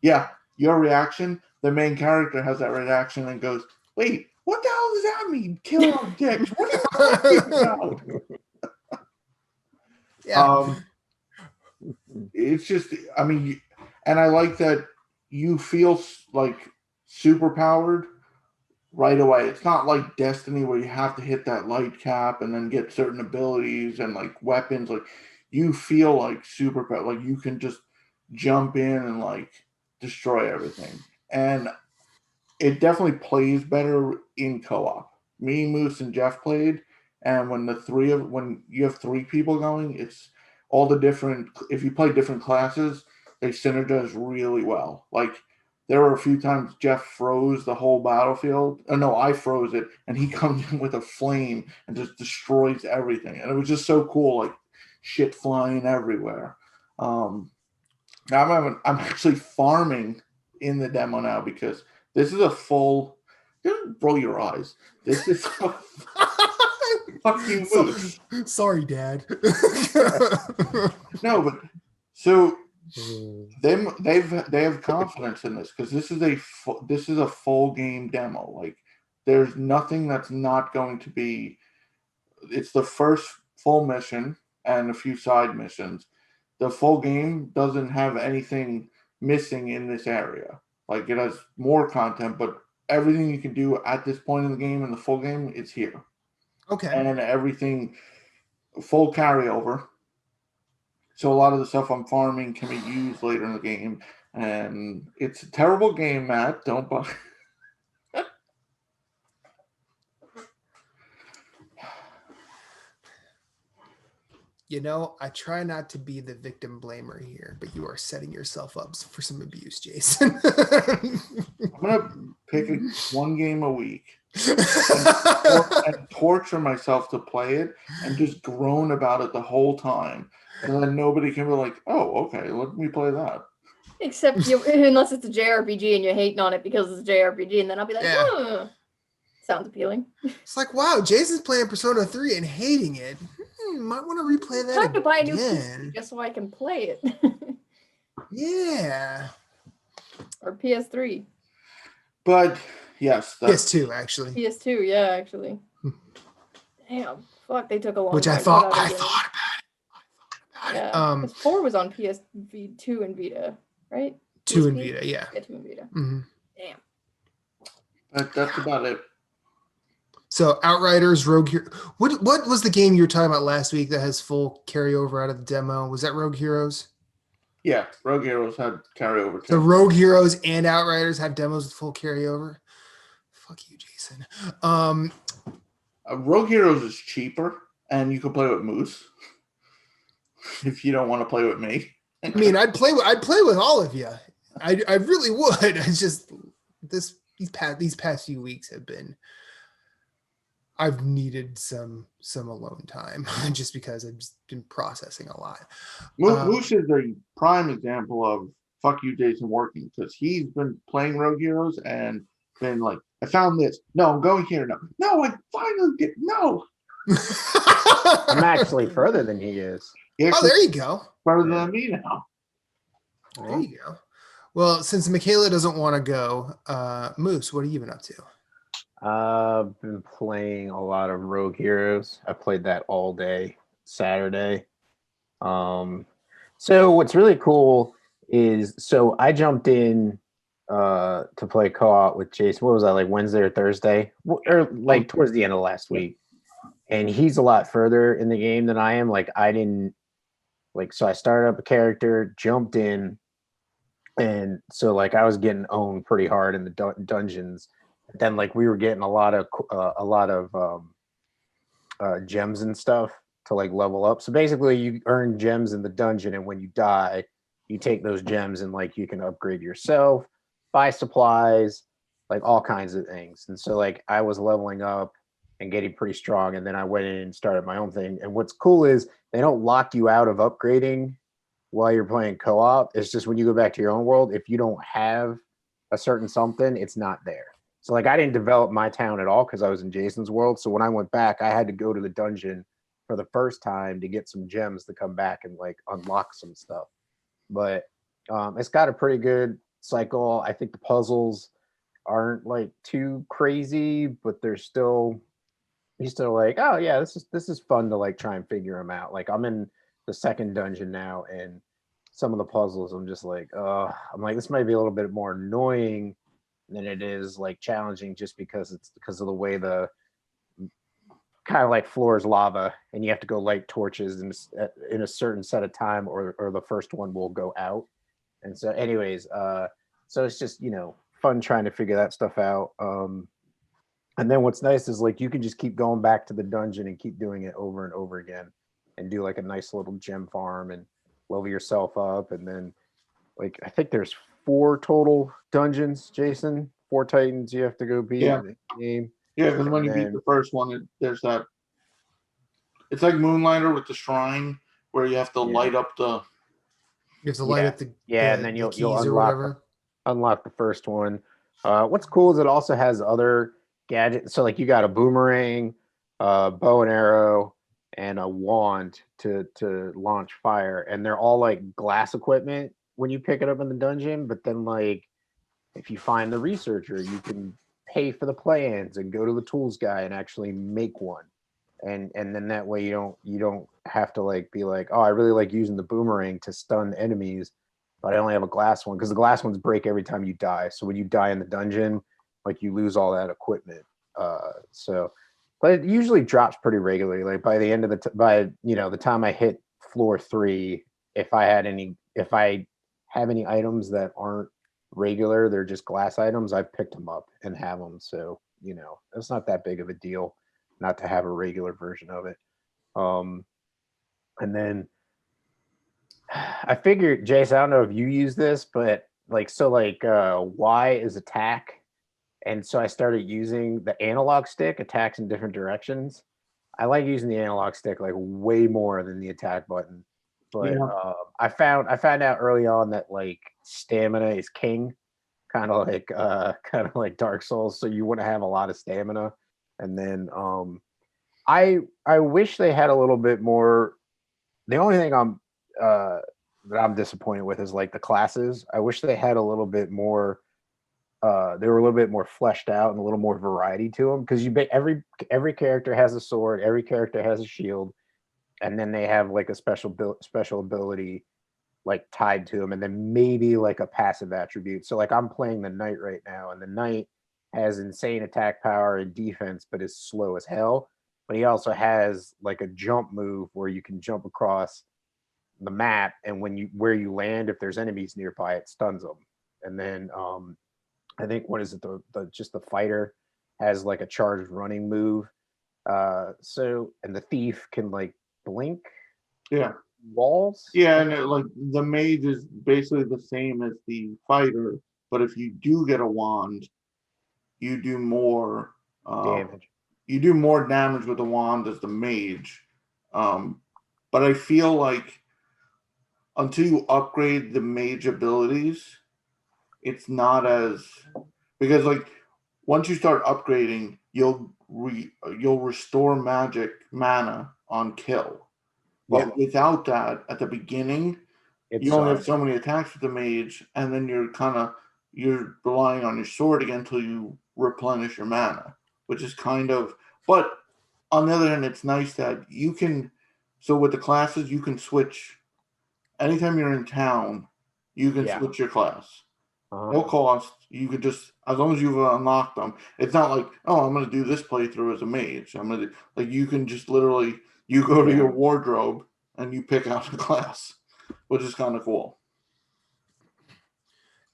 Yeah, your reaction, the main character has that reaction and goes, "Wait, what the hell does that mean? Kill our dicks? What are you talking about?" Yeah. It's just, I mean, and I like that you feel like super powered right away. It's not like Destiny where you have to hit that light cap and then get certain abilities and like weapons. Like, you feel like super powered, like you can just jump in and like destroy everything. And it definitely plays better in co-op. Me, Moose, and Jeff played, and when you have three people going, it's all the different. If you play different classes, they synergize really well. Like, there were a few times Jeff froze the whole battlefield. Oh, no, I froze it, and he comes in with a flame and just destroys everything. And it was just so cool, like shit flying everywhere. Now I'm actually farming in the demo now because this is a full. Don't roll your eyes. This is a fucking Moose. Sorry, Dad. No, but so they have confidence in this because this is a full game demo. Like, there's nothing that's not going to be. It's the first full mission and a few side missions. The full game doesn't have anything missing in this area. Like, it has more content, but everything you can do at this point in the game, in the full game, it's here. Okay. And everything full carryover. So a lot of the stuff I'm farming can be used later in the game. And it's a terrible game, Matt. Don't buy. You know, I try not to be the victim blamer here, but you are setting yourself up for some abuse, Jason. I'm gonna pick one game a week and torture myself to play it and just groan about it the whole time, and then nobody can be like, "Oh, okay, let me play that." Except unless it's a JRPG and you're hating on it because it's a JRPG, and then I'll be like, "Oh, sounds appealing." It's like, wow, Jason's playing Persona 3 and hating it. Might want to replay that. Time to buy a new PC just so I can play it. Yeah. Or PS3. But yes, PS2 actually. PS2, yeah, actually. Damn, fuck, they took a long Which time. I thought about it. Yeah, 4 was on PS2 and Vita, right? 2 PSP? and Vita, yeah. Yeah, 2 and Vita. Mm-hmm. Damn. that's about it. So Outriders, Rogue Hero. What was the game you were talking about last week that has full carryover out of the demo? Was that Rogue Heroes? Yeah, Rogue Heroes had carryover too. The Rogue Heroes and Outriders have demos with full carryover. Fuck you, Jason. Rogue Heroes is cheaper, and you can play with Moose if you don't want to play with me. I mean, I'd play with all of you. I really would. It's just these past few weeks have been. I've needed some alone time just because I've just been processing a lot. Moose is a prime example of fuck you, Jason, working, because he's been playing Rogue Heroes and been like, I found this. No, I'm going here. No, I finally did. No. I'm actually further than he is. Oh, there you go. Further than me now. There you go. Well, since Michaela doesn't want to go, Moose, what have you been up to? I've been playing a lot of Rogue Heroes. I played that all day Saturday. So what's really cool is, so I jumped in to play co-op with Jason. What was that, like Wednesday or Thursday? Or like towards the end of last week. And he's a lot further in the game than I am. Like, like, so I started up a character, jumped in, and so like I was getting owned pretty hard in the dungeons. Then like we were getting a lot of gems and stuff to like level up. So basically, you earn gems in the dungeon, and when you die, you take those gems and like you can upgrade yourself, buy supplies, like all kinds of things. And so like I was leveling up and getting pretty strong, and then I went in and started my own thing. And what's cool is they don't lock you out of upgrading while you're playing co-op. It's just when you go back to your own world, if you don't have a certain something, it's not there. So like I didn't develop my town at all because I was in Jason's world. So when I went back, I had to go to the dungeon for the first time to get some gems to come back and like unlock some stuff. But it's got a pretty good cycle. I think the puzzles aren't like too crazy, but they're still, you're still like, oh yeah, this is fun to like try and figure them out. Like I'm in the second dungeon now, and some of the puzzles I'm just like, I'm like, this might be a little bit more annoying than it is like challenging, just because of the way the kind of like floor is lava, and you have to go light torches in a certain set of time, or the first one will go out. And so, anyways, so it's just fun trying to figure that stuff out. And then what's nice is like you can just keep going back to the dungeon and keep doing it over and over again, and do like a nice little gem farm and level yourself up. And then like I think there's 4 total dungeons, Jason. 4 Titans you have to go beat in the game. Yeah, because when you beat the first one, there's that. It's like Moonlighter with the shrine where you have to light up the. You have to light up the and then you'll unlock the first one. What's cool is it also has other gadgets. So like you got a boomerang, bow and arrow, and a wand to launch fire, and they're all like glass equipment when you pick it up in the dungeon. But then like if you find the researcher, you can pay for the plans and go to the tools guy and actually make one. And then that way you don't have to like be like, oh, I really like using the boomerang to stun enemies, but I only have a glass one, because the glass ones break every time you die. So when you die in the dungeon, like you lose all that equipment. But it usually drops pretty regularly. Like by the end of the time I hit floor 3, if I have any items that aren't regular, they're just glass items, I've picked them up and have them. So it's not that big of a deal not to have a regular version of it. And then I figured, Jace, I don't know if you use this, but Y is attack, and so I started using the analog stick, attacks in different directions. I like using the analog stick like way more than the attack button. But I found out early on that like stamina is king, kind of like Dark Souls. So you want to have a lot of stamina. And then I wish they had a little bit more. The only thing that I'm disappointed with is like the classes. I wish they had a little bit more. They were a little bit more fleshed out and a little more variety to them, because every character has a sword, every character has a shield, and then they have like a special ability like tied to them, and then maybe like a passive attribute. So like I'm playing the knight right now, and the knight has insane attack power and defense, but is slow as hell. But he also has like a jump move where you can jump across the map, and where you land, if there's enemies nearby, it stuns them. And then I think, what is it, the fighter has like a charged running move. And the thief can like blink walls. Yeah, and like the mage is basically the same as the fighter, but if you do get a wand, you do more damage. You do more damage with the wand as the mage. But I feel like until you upgrade the mage abilities, it's not as, because like once you start upgrading, you'll restore magic mana on kill. But without that, at the beginning, you only have so many attacks with the mage, and then you're relying on your sword again until you replenish your mana, which is kind of. But on the other hand, it's nice that you can. So with the classes, you can switch. Anytime you're in town, you can switch your class. No cost. You could just, as long as you've unlocked them. It's not like, oh, I'm going to do this playthrough as a mage. You can just literally, you go to your wardrobe and you pick out a class, which is kind of cool.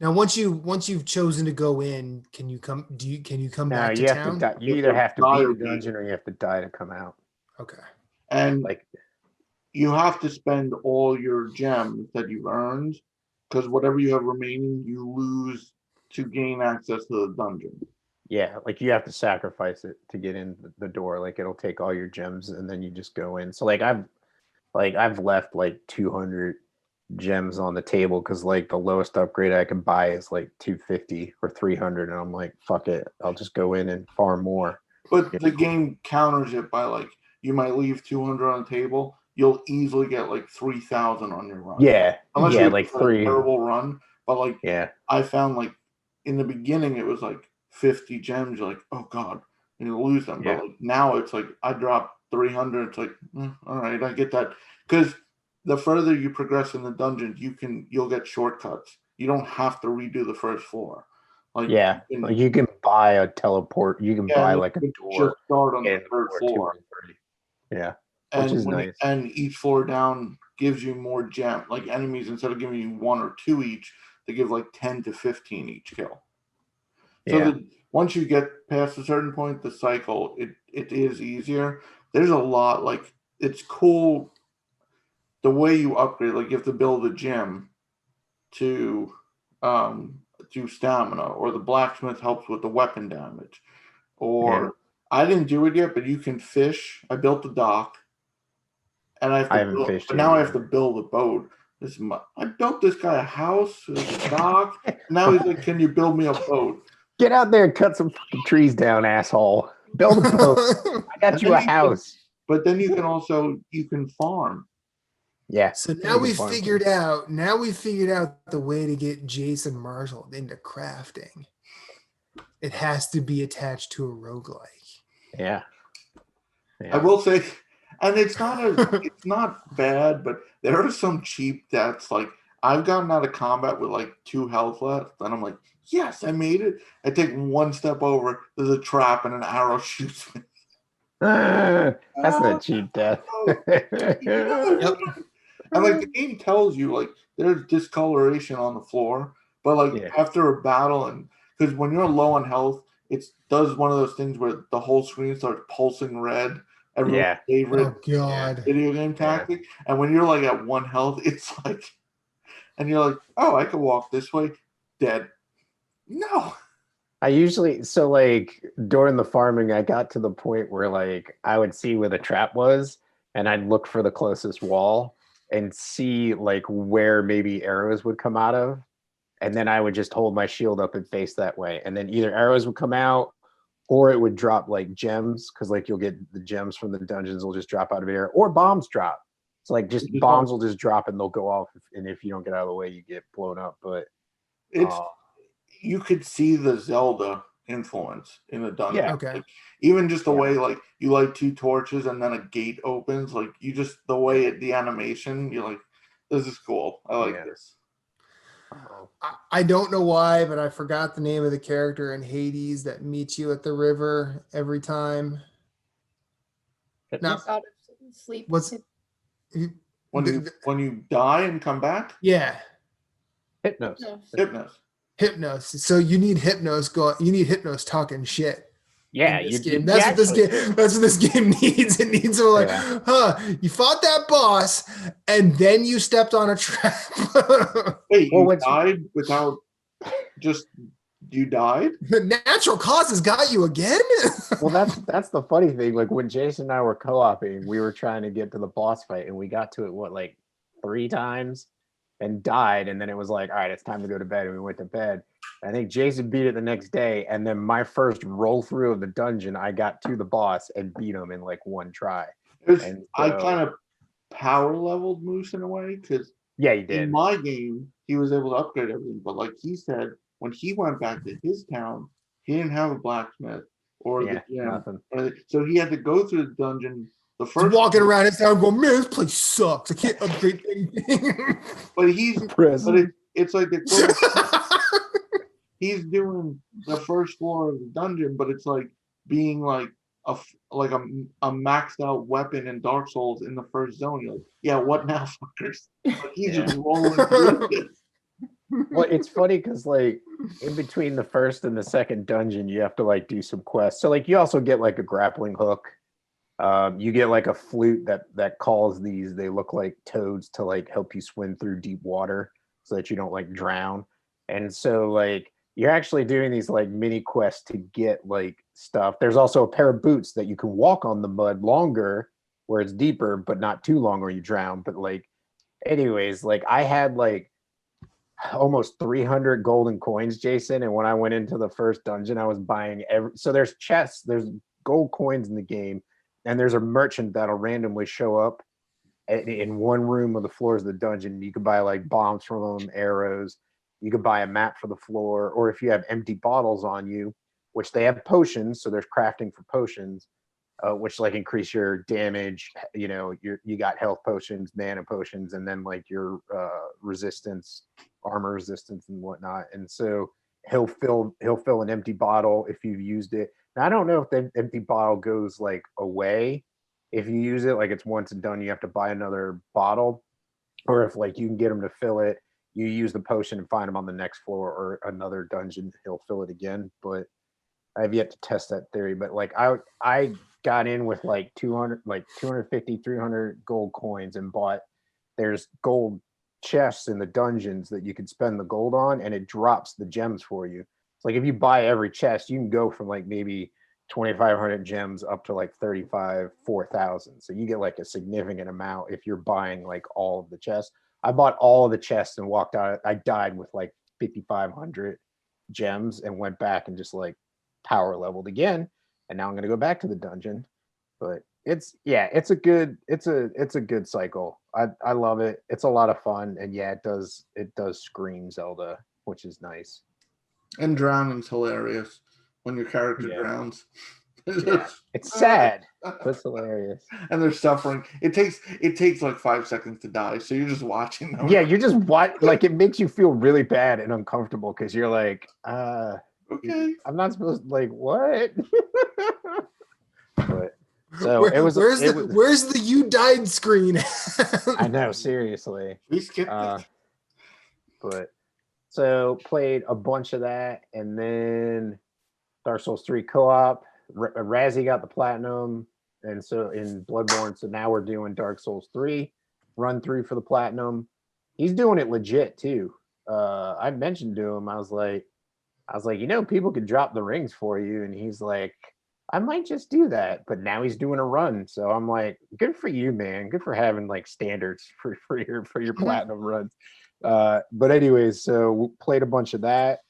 Now, once you've chosen to go in, can you come No, back to you have town? to die. You either have to beat the dungeon or you have to die to come out. Okay. And Like, you have to spend all your gems that you've earned, because whatever you have remaining, you lose to gain access to the dungeon. yeah, like you have to sacrifice it to get in the door. Like it'll take all your gems and then you just go in. So I've left like 200 gems on the table because like the lowest upgrade I can buy is like 250 or 300, and I'm like, fuck it, I'll just go in and farm more. But the game counters it by like, you might leave 200 on the table, you'll easily get like 3,000 on your run. Yeah, Unless yeah, you like have three. a terrible run, but like Yeah, I found like in the beginning it was like 50 gems. You're like, oh god, and you lose them. Yeah. But like now it's like I drop 300. It's like, all right, I get that, because the further you progress in the dungeons, you'll get shortcuts. You don't have to redo the first floor. Like yeah, like you can buy a teleport. You can buy like a door. Just start on the in third floor. 2 and 3. Yeah, And which is nice. And each floor down gives you more gem. Like enemies, instead of giving you 1 or 2 each, they give like 10 to 15 each kill. So Yeah. once you get past a certain point, the cycle it is easier. There's a lot, like it's cool the way you upgrade. Like you have to build a gym to do stamina, or the blacksmith helps with the weapon damage, or I didn't do it yet, but you can fish. I built the dock, and I haven't fished. But now I have to build a boat. I built this guy a house, a dock. Now he's like, "Can you build me a boat?" Get out there and cut some fucking trees down, asshole. Build a boat. I got you a house. But then you can farm. Yeah. So now we figured out the way to get Jason Marshall into crafting. It has to be attached to a roguelike. Yeah. I will say, and it's not bad, but there are some cheap deaths. Like I've gotten out of combat with like 2 health left, and I'm like, yes, I made it. I take 1 step over, there's a trap, and an arrow shoots me. That's not cheap death. Yep. And like the game tells you, like there's discoloration on the floor, but like after a battle, and because when you're low on health, it does one of those things where the whole screen starts pulsing red. Everyone's favorite video game tactic. And when you're like at 1 health, it's like, and you're like, oh, I can walk this way, dead. No. I usually, so like during the farming, I got to the point where like I would see where the trap was, and I'd look for the closest wall and see like where maybe arrows would come out of, and then I would just hold my shield up and face that way, and then either arrows would come out or it would drop like gems, because like you'll get the gems from the dungeons will just drop out of air, or bombs drop. It's like just bombs will just drop and they'll go off, and if you don't get out of the way, you get blown up. But it's you could see the Zelda influence in the dungeon. Yeah, okay. Like, even just the way like you light 2 torches and then a gate opens, like you just the way the animation, you're like, this is cool. I like this. I don't know why, but I forgot the name of the character in Hades that meets you at the river every time. Out of sleep. What's when you die and come back? Yeah. Hypnos. So you need Hypnos you need Hypnos talking shit. Yeah, that's what this game needs. It needs to like, you fought that boss and then you stepped on a trap. Wait, you died without you died? The natural causes got you again? Well, that's the funny thing. Like when Jason and I were co-oping, we were trying to get to the boss fight, and we got to it like 3 times and died, and then it was like, all right, it's time to go to bed, and we went to bed. I think Jason beat it the next day, and then my first roll through of the dungeon, I got to the boss and beat him in like 1 try. I kind of power leveled Moose in a way, because he did. In my game, he was able to upgrade everything, but like he said, when he went back to his town, he didn't have a blacksmith or the gym, nothing. So he had to go through the dungeon. He's walking around his town going, man, this place sucks. I can't upgrade anything. But it's like he's doing the first floor of the dungeon, but it's like being like like a maxed out weapon in Dark Souls in the first zone. You're like, yeah, what now, fuckers? Like, he's just rolling through this. Well, it's funny because like in between the first and the second dungeon, you have to like do some quests. So like you also get like a grappling hook. You get like a flute that calls these. They look like toads to like help you swim through deep water so that you don't like drown. And so like you're actually doing these like mini quests to get like stuff. There's also a pair of boots that you can walk on the mud longer where it's deeper, but not too long or you drown. But like, anyways, like I had like almost 300 golden coins, Jason. And when I went into the first dungeon, I was buying so there's chests, there's gold coins in the game, and there's a merchant that'll randomly show up in one room of the floors of the dungeon. You can buy like bombs from them, arrows. You could buy a map for the floor, or if you have empty bottles on you, which they have potions, so there's crafting for potions, which like increase your damage. You know, you got health potions, mana potions, and then like your resistance, armor resistance, and whatnot. And so he'll fill an empty bottle if you've used it. Now, I don't know if the empty bottle goes like away if you use it. Like it's once and done, you have to buy another bottle, or if like you can get him to fill it. You use the potion and find him on the next floor or another dungeon, he'll fill it again. But I have yet to test that theory. But like I got in with like 200, like 250, 300 gold coins and bought, there's gold chests in the dungeons that you can spend the gold on, and it drops the gems for you. It's like if you buy every chest, you can go from like maybe 2,500 gems up to like 4,000. So you get like a significant amount if you're buying like all of the chests. I bought all of the chests and walked out. I died with like 5,500 gems and went back and just like power leveled again. And now I'm gonna go back to the dungeon. But it's a good cycle. I love it. It's a lot of fun, and yeah, it does scream Zelda, which is nice. And drowning's hilarious when your character drowns. Yeah. It's sad, but it's hilarious. And they're suffering. It takes like 5 seconds to die, so you're just watching them. Yeah, you're just like it makes you feel really bad and uncomfortable because you're like, okay, I'm not supposed to, like, what? But so where's the you died screen? I know, seriously. We skipped it. But so played a bunch of that, and then Dark Souls 3 co-op. Razzie got the platinum, and so in Bloodborne. So now we're doing Dark Souls 3 run through for the platinum. He's doing it legit too. I mentioned to him, I was like, you know, people could drop the rings for you, and he's like, I might just do that. But now he's doing a run, so I'm like, good for you, man. Good for having like standards for your platinum runs. But anyways, so we played a bunch of that,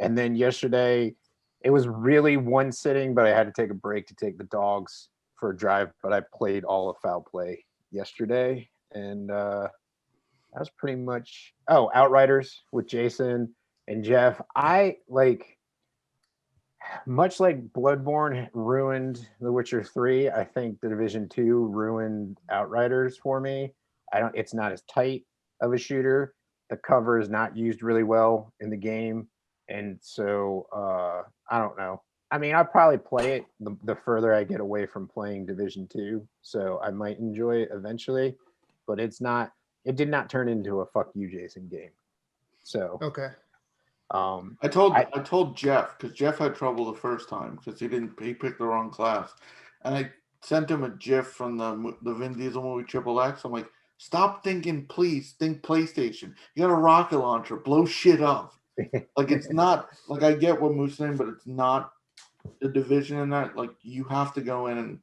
and then yesterday. It was really one sitting, but I had to take a break to take the dogs for a drive. But I played all of Foul Play yesterday, and that was pretty much. Oh, Outriders with Jason and Jeff. I like, much like Bloodborne ruined The Witcher 3. I think The Division 2 ruined Outriders for me. It's not as tight of a shooter. The cover is not used really well in the game. And so I don't know. I mean, I'll probably play it the further I get away from playing Division 2. So I might enjoy it eventually, but it did not turn into a fuck you, Jason game. So okay. I told Jeff, because Jeff had trouble the first time because he picked the wrong class. And I sent him a GIF from the Vin Diesel movie Triple X. I'm like, stop thinking, please think PlayStation. You got a rocket launcher, blow shit up. Like, it's not, like, I get what Moose saying, but it's not the Division in that. Like, you have to go in and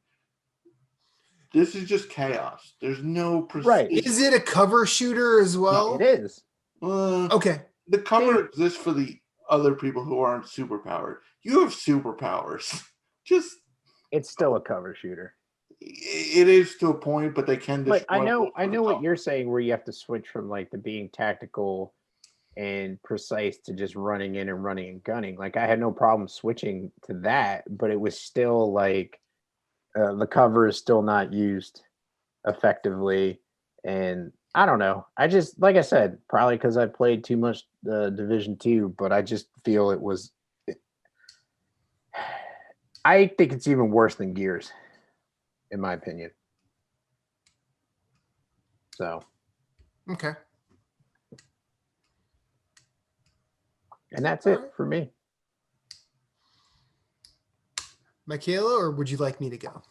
this is just chaos. There's no precision. Right. Is it a cover shooter as well? No, it is. Okay. The cover exists for the other people who aren't superpowered. You have superpowers. It's still a cover shooter. It is to a point, but they can destroy. But I know what you're saying, where you have to switch from like the being tactical and precise to just running in and running and gunning. Like, I had no problem switching to that, but it was still like the cover is still not used effectively. And I don't know. I just, like I said, probably because I played too much I think it's even worse than Gears, in my opinion. So, Okay. and that's All it right. for me. Michaela, or would you like me to go?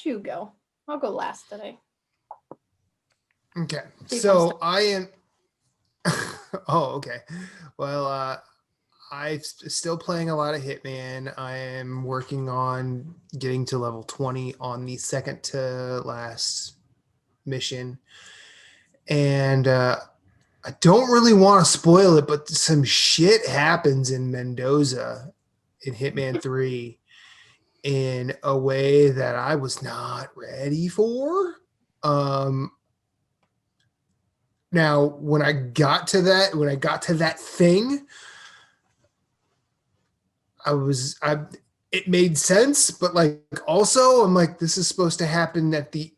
You go. I'll go last today. Okay. See if So I am. Oh, okay. Well, I'm still playing a lot of Hitman. I am working on getting to level 20 on the second to last mission. And I don't really want to spoil it, but some shit happens in Mendoza in Hitman 3 in a way that I was not ready for. Now, when I got to that thing, it made sense, but like also I'm like, this is supposed to happen at the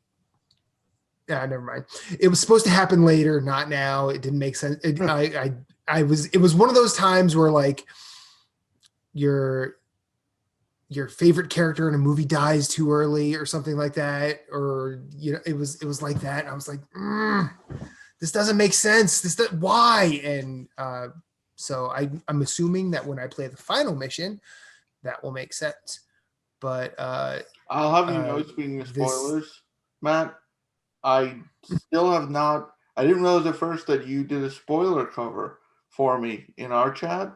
never mind. It was supposed to happen later, not now. It didn't make sense. It was one of those times where like your favorite character in a movie dies too early or something like that, or it was like that. And I was like, this doesn't make sense. Why? And so I'm assuming that when I play the final mission, that will make sense. But I'll have you know, speaking of spoilers, Matt, I still have not. I didn't realize at first that you did a spoiler cover for me in our chat,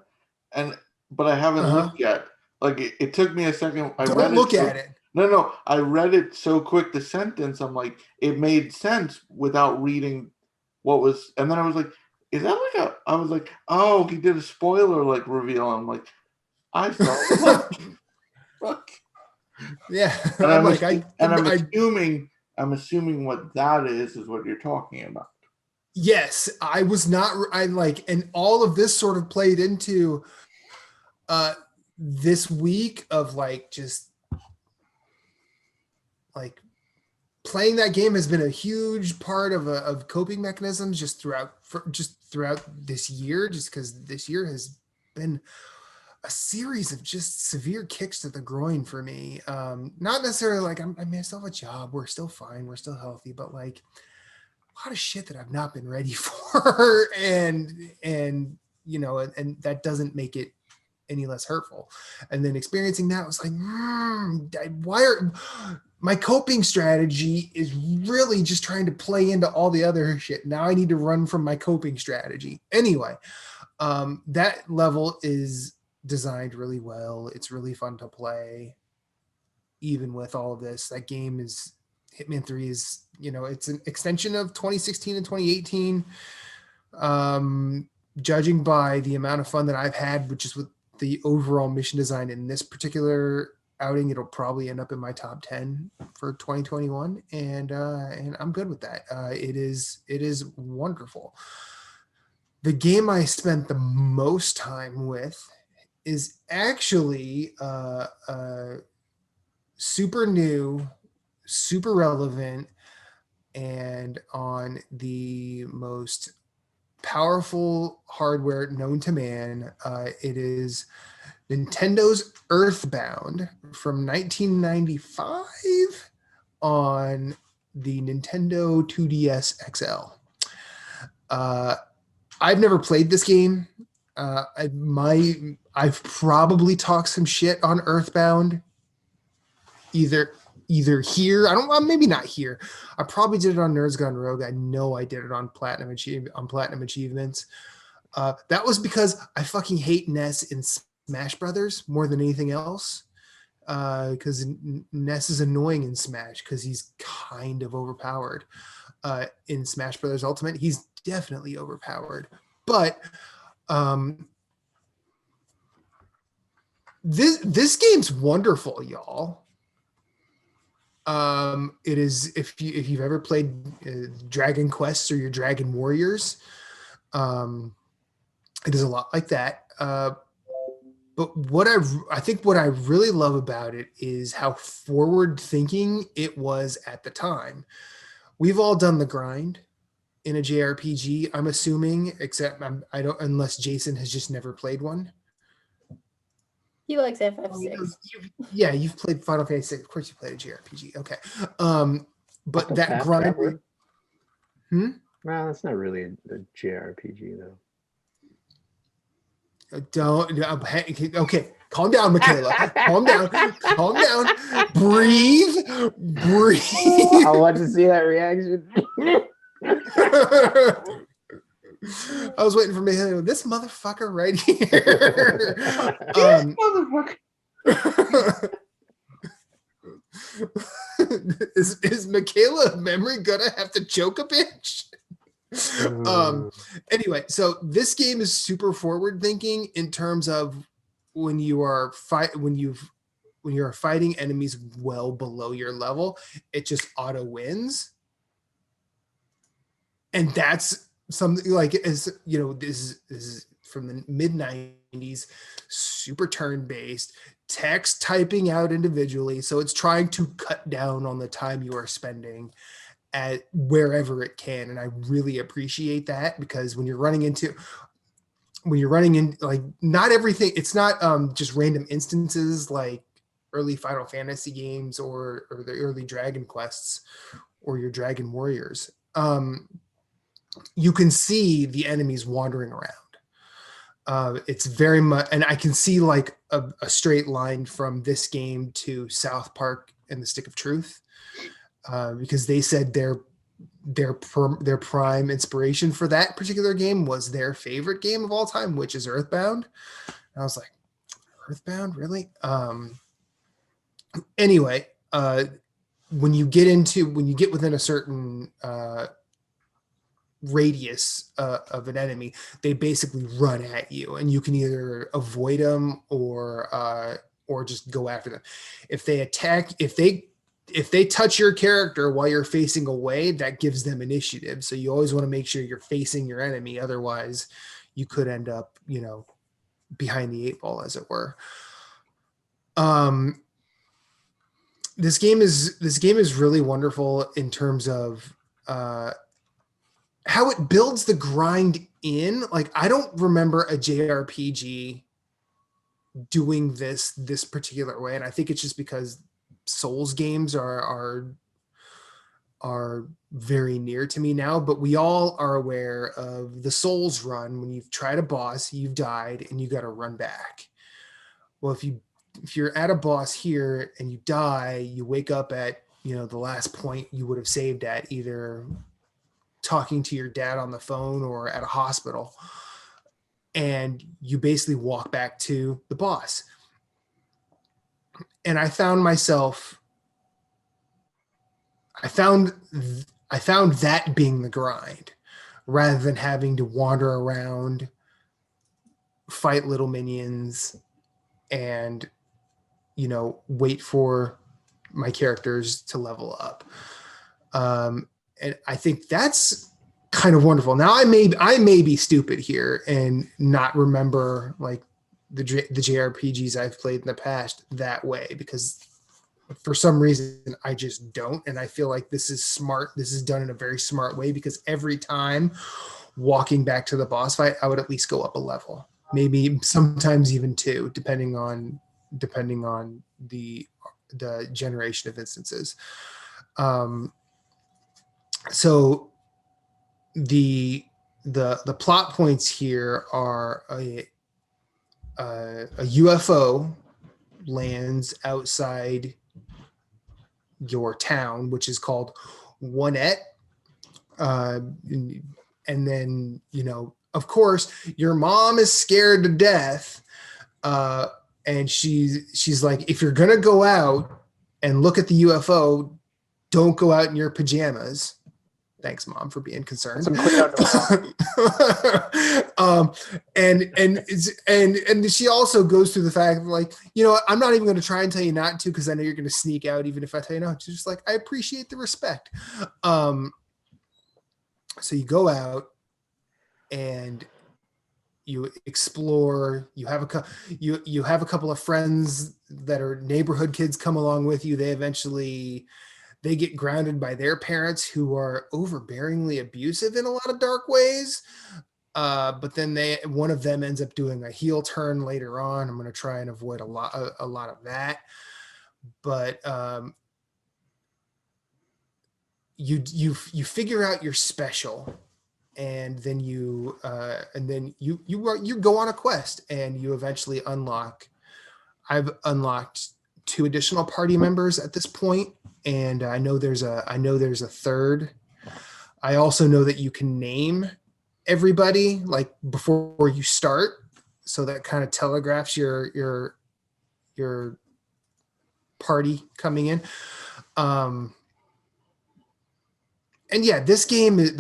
but I haven't looked yet. Like it took me a second. Don't look at it. No, I read it so quick. The sentence, I'm like, it made sense without reading what was, and then I was like, is that like a? I was like, oh, he did a spoiler like reveal. I'm like, I thought, fuck. Yeah, and I'm assuming what that is what you're talking about. Yes, I was not. And all of this sort of played into this week of like just like playing that game has been a huge part of coping mechanisms just throughout this year, just because this year has been a series of just severe kicks to the groin for me. Not necessarily like I still have a job, we're still fine, we're still healthy, but like a lot of shit that I've not been ready for, and that doesn't make it any less hurtful. And then experiencing that was like, my coping strategy is really just trying to play into all the other shit. Now I need to run from my coping strategy. Anyway, that level is designed really well. It's really fun to play. Even with all of this, that game is Hitman 3 is, it's an extension of 2016 and 2018. Judging by the amount of fun that I've had, which is with the overall mission design in this particular outing, it'll probably end up in my top 10 for 2021. And I'm good with that. It is wonderful. The game I spent the most time with is actually super new, super relevant, and on the most powerful hardware known to man. It is Nintendo's Earthbound from 1995 on the Nintendo 2DS XL. I've never played this game. I've probably talked some shit on Earthbound either here. Maybe not here. I probably did it on Nerds Gone Rogue. I know I did it on Platinum Achievements. That was because I fucking hate Ness in Smash Brothers more than anything else. Because Ness is annoying in Smash because he's kind of overpowered. In Smash Brothers Ultimate, he's definitely overpowered. But this game's wonderful, y'all. It is, if you've ever played Dragon Quest or your Dragon Warriors, it is a lot like that. But what I think what I really love about it is how forward thinking it was at the time. We've all done the grind in a JRPG, I'm assuming, except I don't, unless Jason has just never played one. He likes FF6. Yeah, you've played Final Fantasy 6. Of course you played a JRPG. Okay. But Octopath that grind. Traveler? Hmm? Well, that's not really a JRPG though. Okay, calm down, Michaela. Calm down. Calm down. Breathe. I want to see that reaction. I was waiting for Michaela. This motherfucker right here. Motherfucker. Is Michaela memory gonna have to choke a bitch? Anyway, so this game is super forward thinking in terms of when you are when you're fighting enemies well below your level, it just auto wins. And that's something like, as you know, this is from the mid 90s, super turn based, text typing out individually. So it's trying to cut down on the time you are spending at wherever it can. And I really appreciate that, because when you're running in like, not everything, it's not just random instances like early Final Fantasy games or the early Dragon Quests or your Dragon Warriors. You can see the enemies wandering around. It's very much, and I can see like a straight line from this game to South Park and the Stick of Truth, because they said their prime inspiration for that particular game was their favorite game of all time, which is Earthbound. And I was like, Earthbound, really? Anyway, when you get within a certain radius of an enemy, they basically run at you, and you can either avoid them or just go after them. If they touch your character while you're facing away, that gives them initiative. So you always want to make sure you're facing your enemy. Otherwise, you could end up, behind the eight ball, as it were. This game is really wonderful in terms of how it builds the grind in. Like, I don't remember a JRPG doing this particular way, and I think it's just because Souls games are very near to me now. But we all are aware of the Souls run. When you've tried a boss, you've died, and you got to run back. Well, if you're at a boss here and you die, you wake up at the last point you would have saved at, either talking to your dad on the phone or at a hospital, and you basically walk back to the boss. And I found that being the grind, rather than having to wander around, fight little minions, and wait for my characters to level up. And I think that's kind of wonderful. Now, I may be stupid here and not remember like the JRPGs I've played in the past that way, because for some reason I just don't. And I feel like this is smart. This is done in a very smart way, because every time walking back to the boss fight, I would at least go up a level, maybe sometimes even two, depending on the generation of instances. So the plot points here are a UFO lands outside your town, which is called Onette. And then, of course, your mom is scared to death. And she's like, if you're going to go out and look at the UFO, don't go out in your pajamas. Thanks, Mom, for being concerned. And she also goes through the fact of like, I'm not even going to try and tell you not to, because I know you're going to sneak out even if I tell you no. She's just like, I appreciate the respect. So you go out and you explore. You have a couple of friends that are neighborhood kids come along with you. They get grounded by their parents, who are overbearingly abusive in a lot of dark ways. But then one of them ends up doing a heel turn later on. I'm going to try and avoid a lot of that. But you figure out your special, and then you go on a quest, and you eventually unlock. I've unlocked 2 additional party members at this point, and I know there's a third. I also know that you can name everybody like before you start, so that kind of telegraphs your party coming in. And yeah, this game is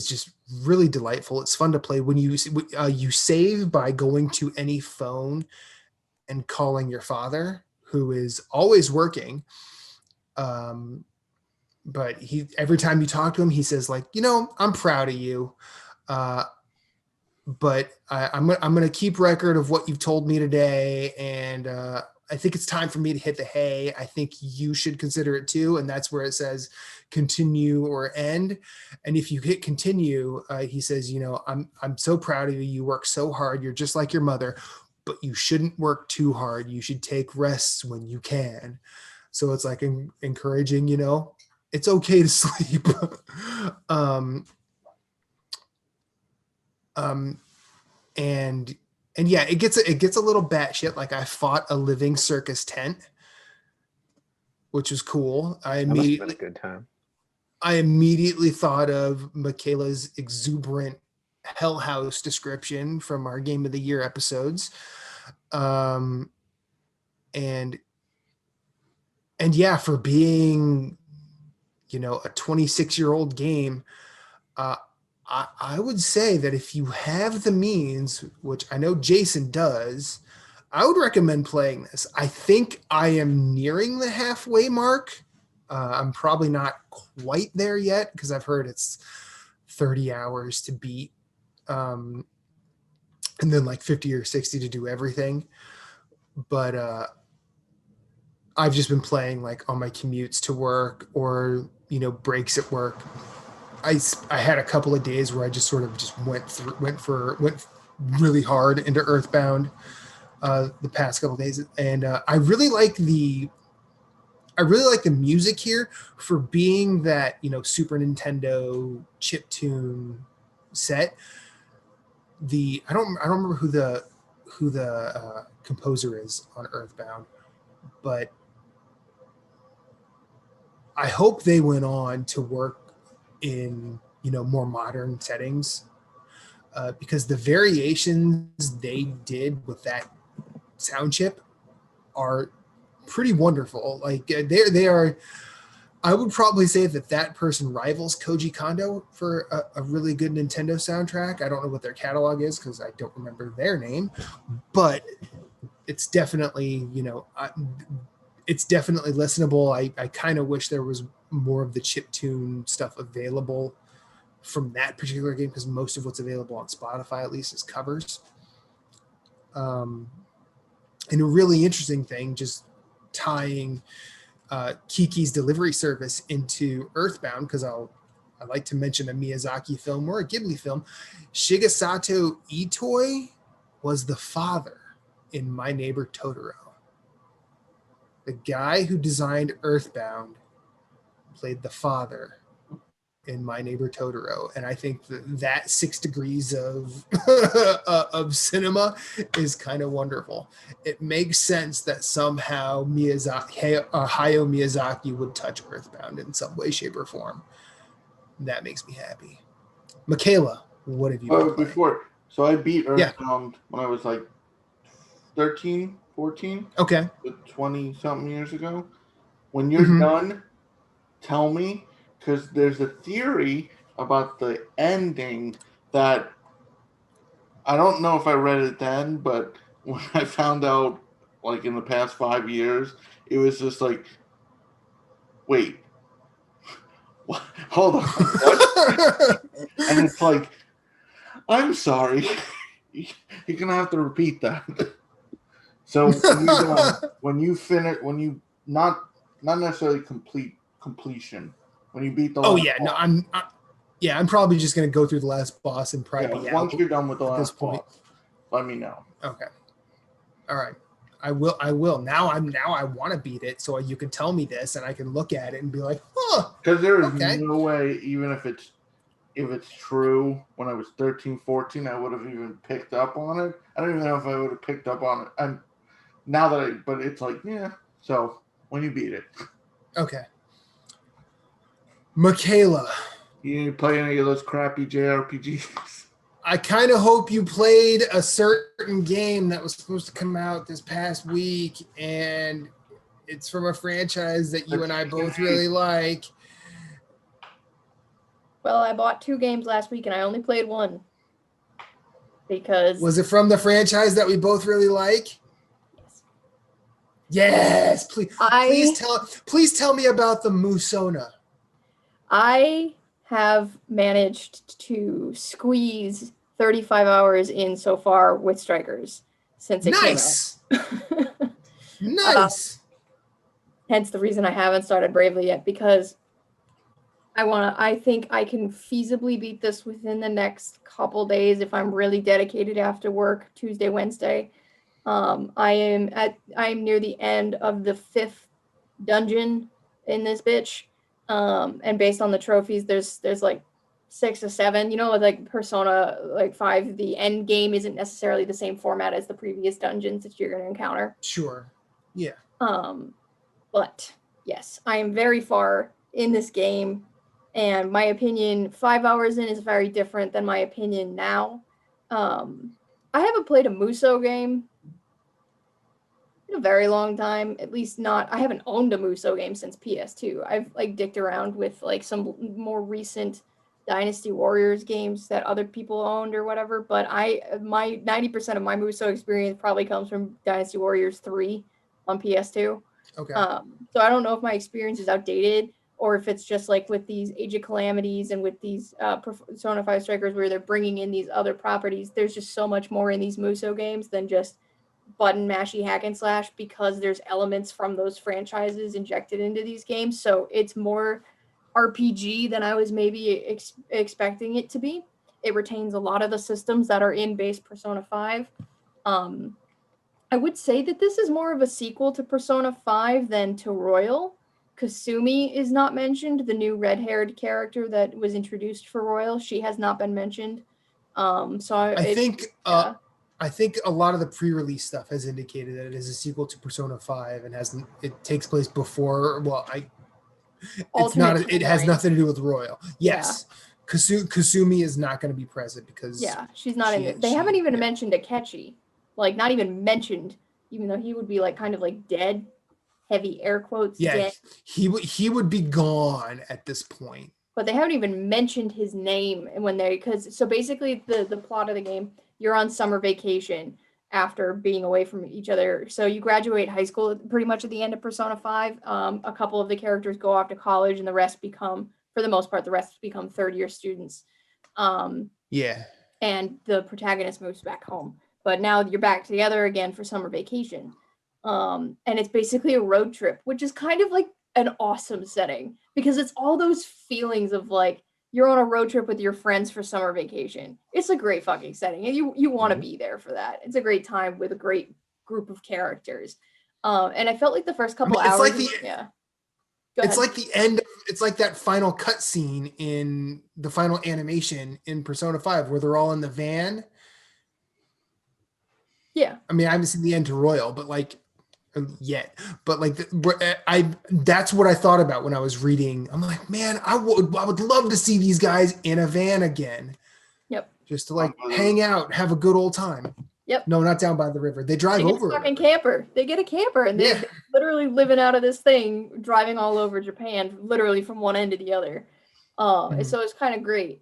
just really delightful. It's fun to play when you save by going to any phone and calling your father, who is always working. But every time you talk to him, he says like, I'm proud of you. But I'm going to keep record of what you've told me today. And I think it's time for me to hit the hay. I think you should consider it too. And that's where it says continue or end. And if you hit continue, he says, I'm so proud of you. You work so hard. You're just like your mother, but you shouldn't work too hard. You should take rests when you can. So it's like encouraging, it's okay to sleep. And yeah, it gets a little batshit. Like I fought a living circus tent, which was cool. That must have been a good time. I immediately thought of Michaela's exuberant Hell House description from our Game of the Year episodes. And yeah, for being, a 26-year-old game, I would say that if you have the means, which I know Jason does, I would recommend playing this. I think I am nearing the halfway mark. I'm probably not quite there yet because I've heard it's 30 hours to beat, and then like 50 or 60 to do everything. But I've just been playing like on my commutes to work or, breaks at work. I had a couple of days where I just sort of just went really hard into Earthbound the past couple of days, and I really like the music here for being that Super Nintendo chiptune set. I don't remember who the composer is on Earthbound, but I hope they went on to work in more modern settings, because the variations they did with that sound chip are pretty wonderful. Like they are. I would probably say that person rivals Koji Kondo for a really good Nintendo soundtrack. I don't know what their catalog is because I don't remember their name, but it's definitely it's definitely listenable. I kind of wish there was more of the chiptune stuff available from that particular game, because most of what's available on Spotify, at least, is covers. And a really interesting thing, just tying Kiki's Delivery Service into Earthbound, because I like to mention a Miyazaki film or a Ghibli film. Shigesato Itoi was the father in My Neighbor Totoro. The guy who designed Earthbound played the father in My Neighbor Totoro, and I think that 6 degrees of of cinema is kind of wonderful. It makes sense that somehow Hayao Miyazaki would touch Earthbound in some way, shape, or form. That makes me happy. Michaela, what have you been playing? Before, so I beat Earthbound when I was like 13, 14. Okay. 20-something years ago. When you're done, tell me, because there's a theory about the ending that I don't know if I read it then, but when I found out, like in the past 5 years, it was just like, wait, what? Hold on, what? And it's like, I'm sorry, you're gonna have to repeat that. So when you finish, when you not necessarily completion, when you beat the no, Yeah, I'm probably just going to go through the last boss and probably be Once out you're done with the at this last point. boss, let me know. Okay. All right. I will. Now I want to beat it, so you can tell me this, and I can look at it and be like, huh. Because there is Okay. no way, even if it's true, when I was 13, 14, I would have even picked up on it. I don't even know if I would have picked up on it. But it's like, yeah. So when you beat it, Okay. Michaela, you didn't play any of those crappy JRPGs. I kind of hope you played a certain game that was supposed to come out this past week, and it's from a franchise that you and I both really like. Well, I bought 2 games last week and I only played 1 because Was it from the franchise that we both really like? Yes. Please tell me about the Musona. I have managed to squeeze 35 hours in so far with Strikers since it came out. Nice. Hence the reason I haven't started Bravely yet, because I think I can feasibly beat this within the next couple days if I'm really dedicated after work, Tuesday, Wednesday. I am near the end of the 5th dungeon in this bitch. And based on the trophies, there's like 6 or 7, like Persona like 5, the end game isn't necessarily the same format as the previous dungeons that you're going to encounter. Sure. Yeah. But yes, I am very far in this game, and my opinion 5 hours in is very different than my opinion now. I haven't played a Muso game in a very long time, at least not. I haven't owned a Muso game since PS2. I've like dicked around with like some more recent Dynasty Warriors games that other people owned or whatever, but my 90% of my Muso experience probably comes from Dynasty Warriors 3 on PS2. Okay. So I don't know if my experience is outdated or if it's just like with these Age of Calamities and with these Persona 5 Strikers where they're bringing in these other properties. There's just so much more in these Muso games than just button mashy hack and slash, because there's elements from those franchises injected into these games. So it's more RPG than I was maybe expecting it to be. It retains a lot of the systems that are in base Persona 5. I would say that this is more of a sequel to Persona 5 than to Royal. Kasumi is not mentioned, the new red-haired character that was introduced for Royal. She has not been mentioned. I think a lot of the pre-release stuff has indicated that it is a sequel to Persona 5 and it takes place before. Well, it has nothing to do with Royal. Yes, yeah. Kasumi is not going to be present because she's not in it. They haven't even mentioned Akechi, like not even mentioned, even though he would be like kind of like dead, heavy air quotes. Yeah, dead. he would be gone at this point. But they haven't even mentioned his name so basically the plot of the game. You're on summer vacation after being away from each other. So you graduate high school pretty much at the end of Persona 5. A couple of the characters go off to college and for the most part, the rest become third-year students. Yeah. And the protagonist moves back home. But now you're back together again for summer vacation. And it's basically a road trip, which is kind of like an awesome setting because it's all those feelings of like, you're on a road trip with your friends for summer vacation. It's a great fucking setting. And you want to be there for that. It's a great time with a great group of characters. And I felt like the first couple hours. It's like the end. It's like that final cutscene in the final animation in Persona 5 where they're all in the van. Yeah. I mean, I haven't seen the end to Royal, but like yet, but like that's what I thought about when I was reading. I'm like, man, I would love to see these guys in a van again. Yep. Just to like hang out, have a good old time. Yep. No, not down by the river. They drive over. They get a fucking camper. They get a camper and they're literally living out of this thing, driving all over Japan, literally from one end to the other. So it's kind of great.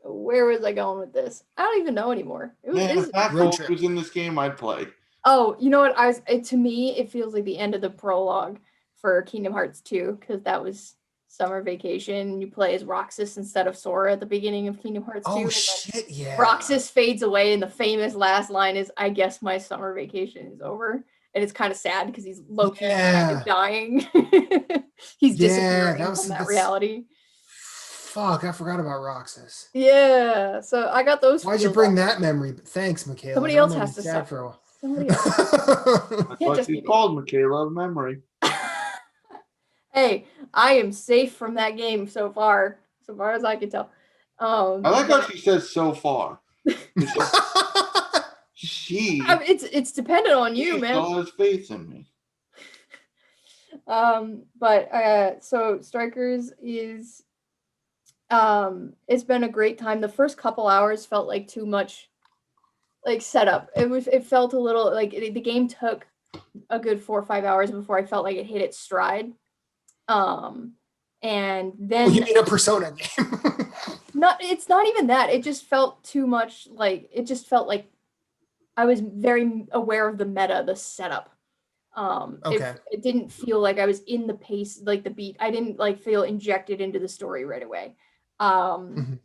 Where was I going with this? I don't even know anymore. If that folk was in this game, I'd play. Oh, you know what? To me, it feels like the end of the prologue for Kingdom Hearts 2, because that was summer vacation. You play as Roxas instead of Sora at the beginning of Kingdom Hearts 2. Oh, shit, yeah. Roxas fades away, and the famous last line is, I guess my summer vacation is over. And it's kind of sad because he's low-key kind of dying. He's disappearing from that reality. fuck, I forgot about Roxas. Yeah, so I got those. Why'd you feels bring up. that memory? Thanks, Michaela. Somebody Now else I'm gonna has be to sad suffer. for a while. Somebody else. That's Can't why just she's be me. called Michaela of Memory. Hey, I am safe from that game so far as I can tell. I like how But, she says so far. She I mean, it's dependent on you, she man. still has faith in me. So Strikers is it's been a great time. The first couple hours felt like too much like setup. It felt a little like the game took a good 4 or 5 hours before I felt like it hit its stride. And then Well, you mean a Persona game? it's not even that. It just felt too much like it just felt like I was very aware of the meta, the setup. Okay. It didn't feel like I was in the pace, like the beat. I didn't like feel injected into the story right away. Mhm.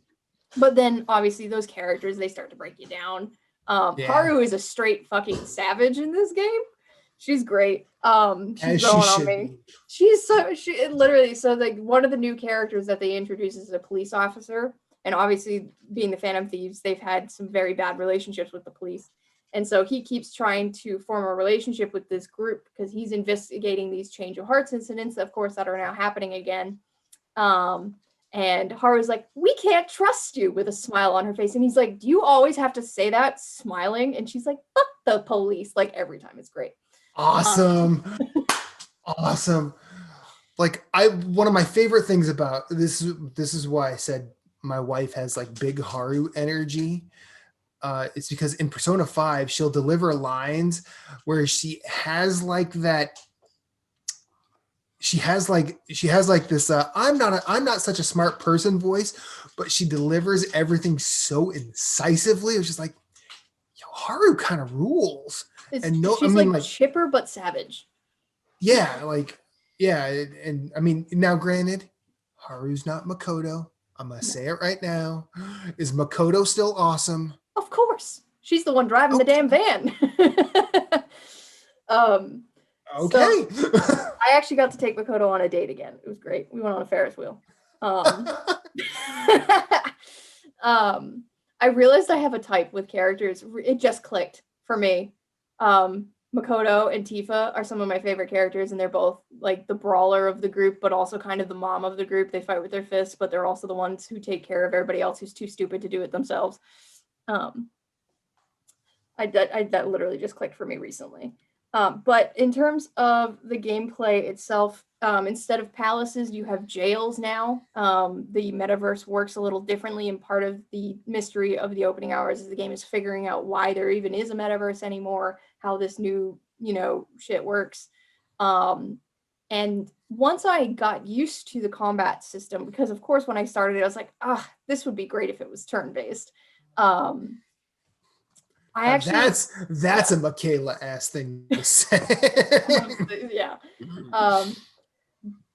But then obviously those characters, they start to break you down. Yeah. Haru is a straight fucking savage in this game. She's great. She's As she growing on should me. be. She literally, so like one of the new characters that they introduce is a police officer. And obviously being the Phantom Thieves, they've had some very bad relationships with the police. And so he keeps trying to form a relationship with this group because he's investigating these change of hearts incidents, of course, that are now happening again. And Haru's like, we can't trust you, with a smile on her face. And he's like, do you always have to say that, smiling? And she's like, fuck the police, like every time. It's great. Awesome. Awesome. Like one of my favorite things about this is why I said my wife has like big Haru energy. It's because in Persona 5 she'll deliver lines where she has like this I'm not such a smart person voice, but she delivers everything so incisively. It's just like, yo, Haru kind of rules. She's like chipper but savage. Yeah, like, yeah, and I mean, now granted, Haru's not Makoto. I'm gonna say it right now. Is Makoto still awesome? Of course. She's the one driving the damn van. Okay. So I actually got to take Makoto on a date again. It was great. We went on a Ferris wheel. I realized I have a type with characters. It just clicked for me. Makoto and Tifa are some of my favorite characters, and they're both like the brawler of the group, but also kind of the mom of the group. They fight with their fists, but they're also the ones who take care of everybody else who's too stupid to do it themselves. That literally just clicked for me recently. But in terms of the gameplay itself, instead of palaces, you have jails now. The metaverse works a little differently, and part of the mystery of the opening hours is the game is figuring out why there even is a metaverse anymore, how this new, shit works. And once I got used to the combat system, because of course when I started it, I was like, this would be great if it was turn-based. That's a Michaela ass thing to say. Yeah.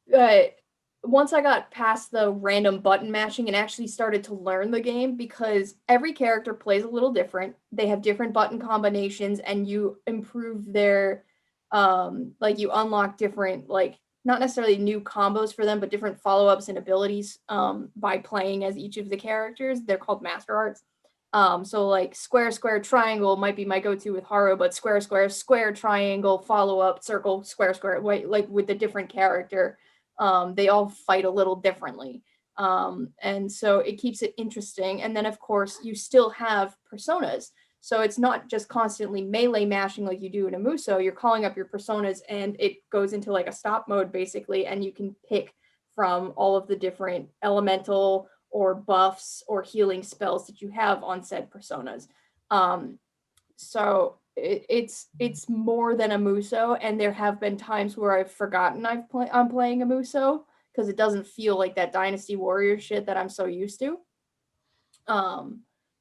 But once I got past the random button mashing and actually started to learn the game, because every character plays a little different. They have different button combinations, and you improve their you unlock different, like, not necessarily new combos for them, but different follow-ups and abilities by playing as each of the characters. They're called master arts. So like square, square, triangle might be my go-to with Haru, but square, square, square, triangle, follow-up, circle, square, square, like with the different character, they all fight a little differently. And so it keeps it interesting. And then of course you still have personas. So it's not just constantly melee mashing like you do in a Muso. You're calling up your personas and it goes into like a stop mode basically, and you can pick from all of the different elemental or buffs or healing spells that you have on said personas. So it's more than a Muso, and there have been times where I've forgotten I'm playing a Muso because it doesn't feel like that Dynasty Warrior shit that I'm so used to.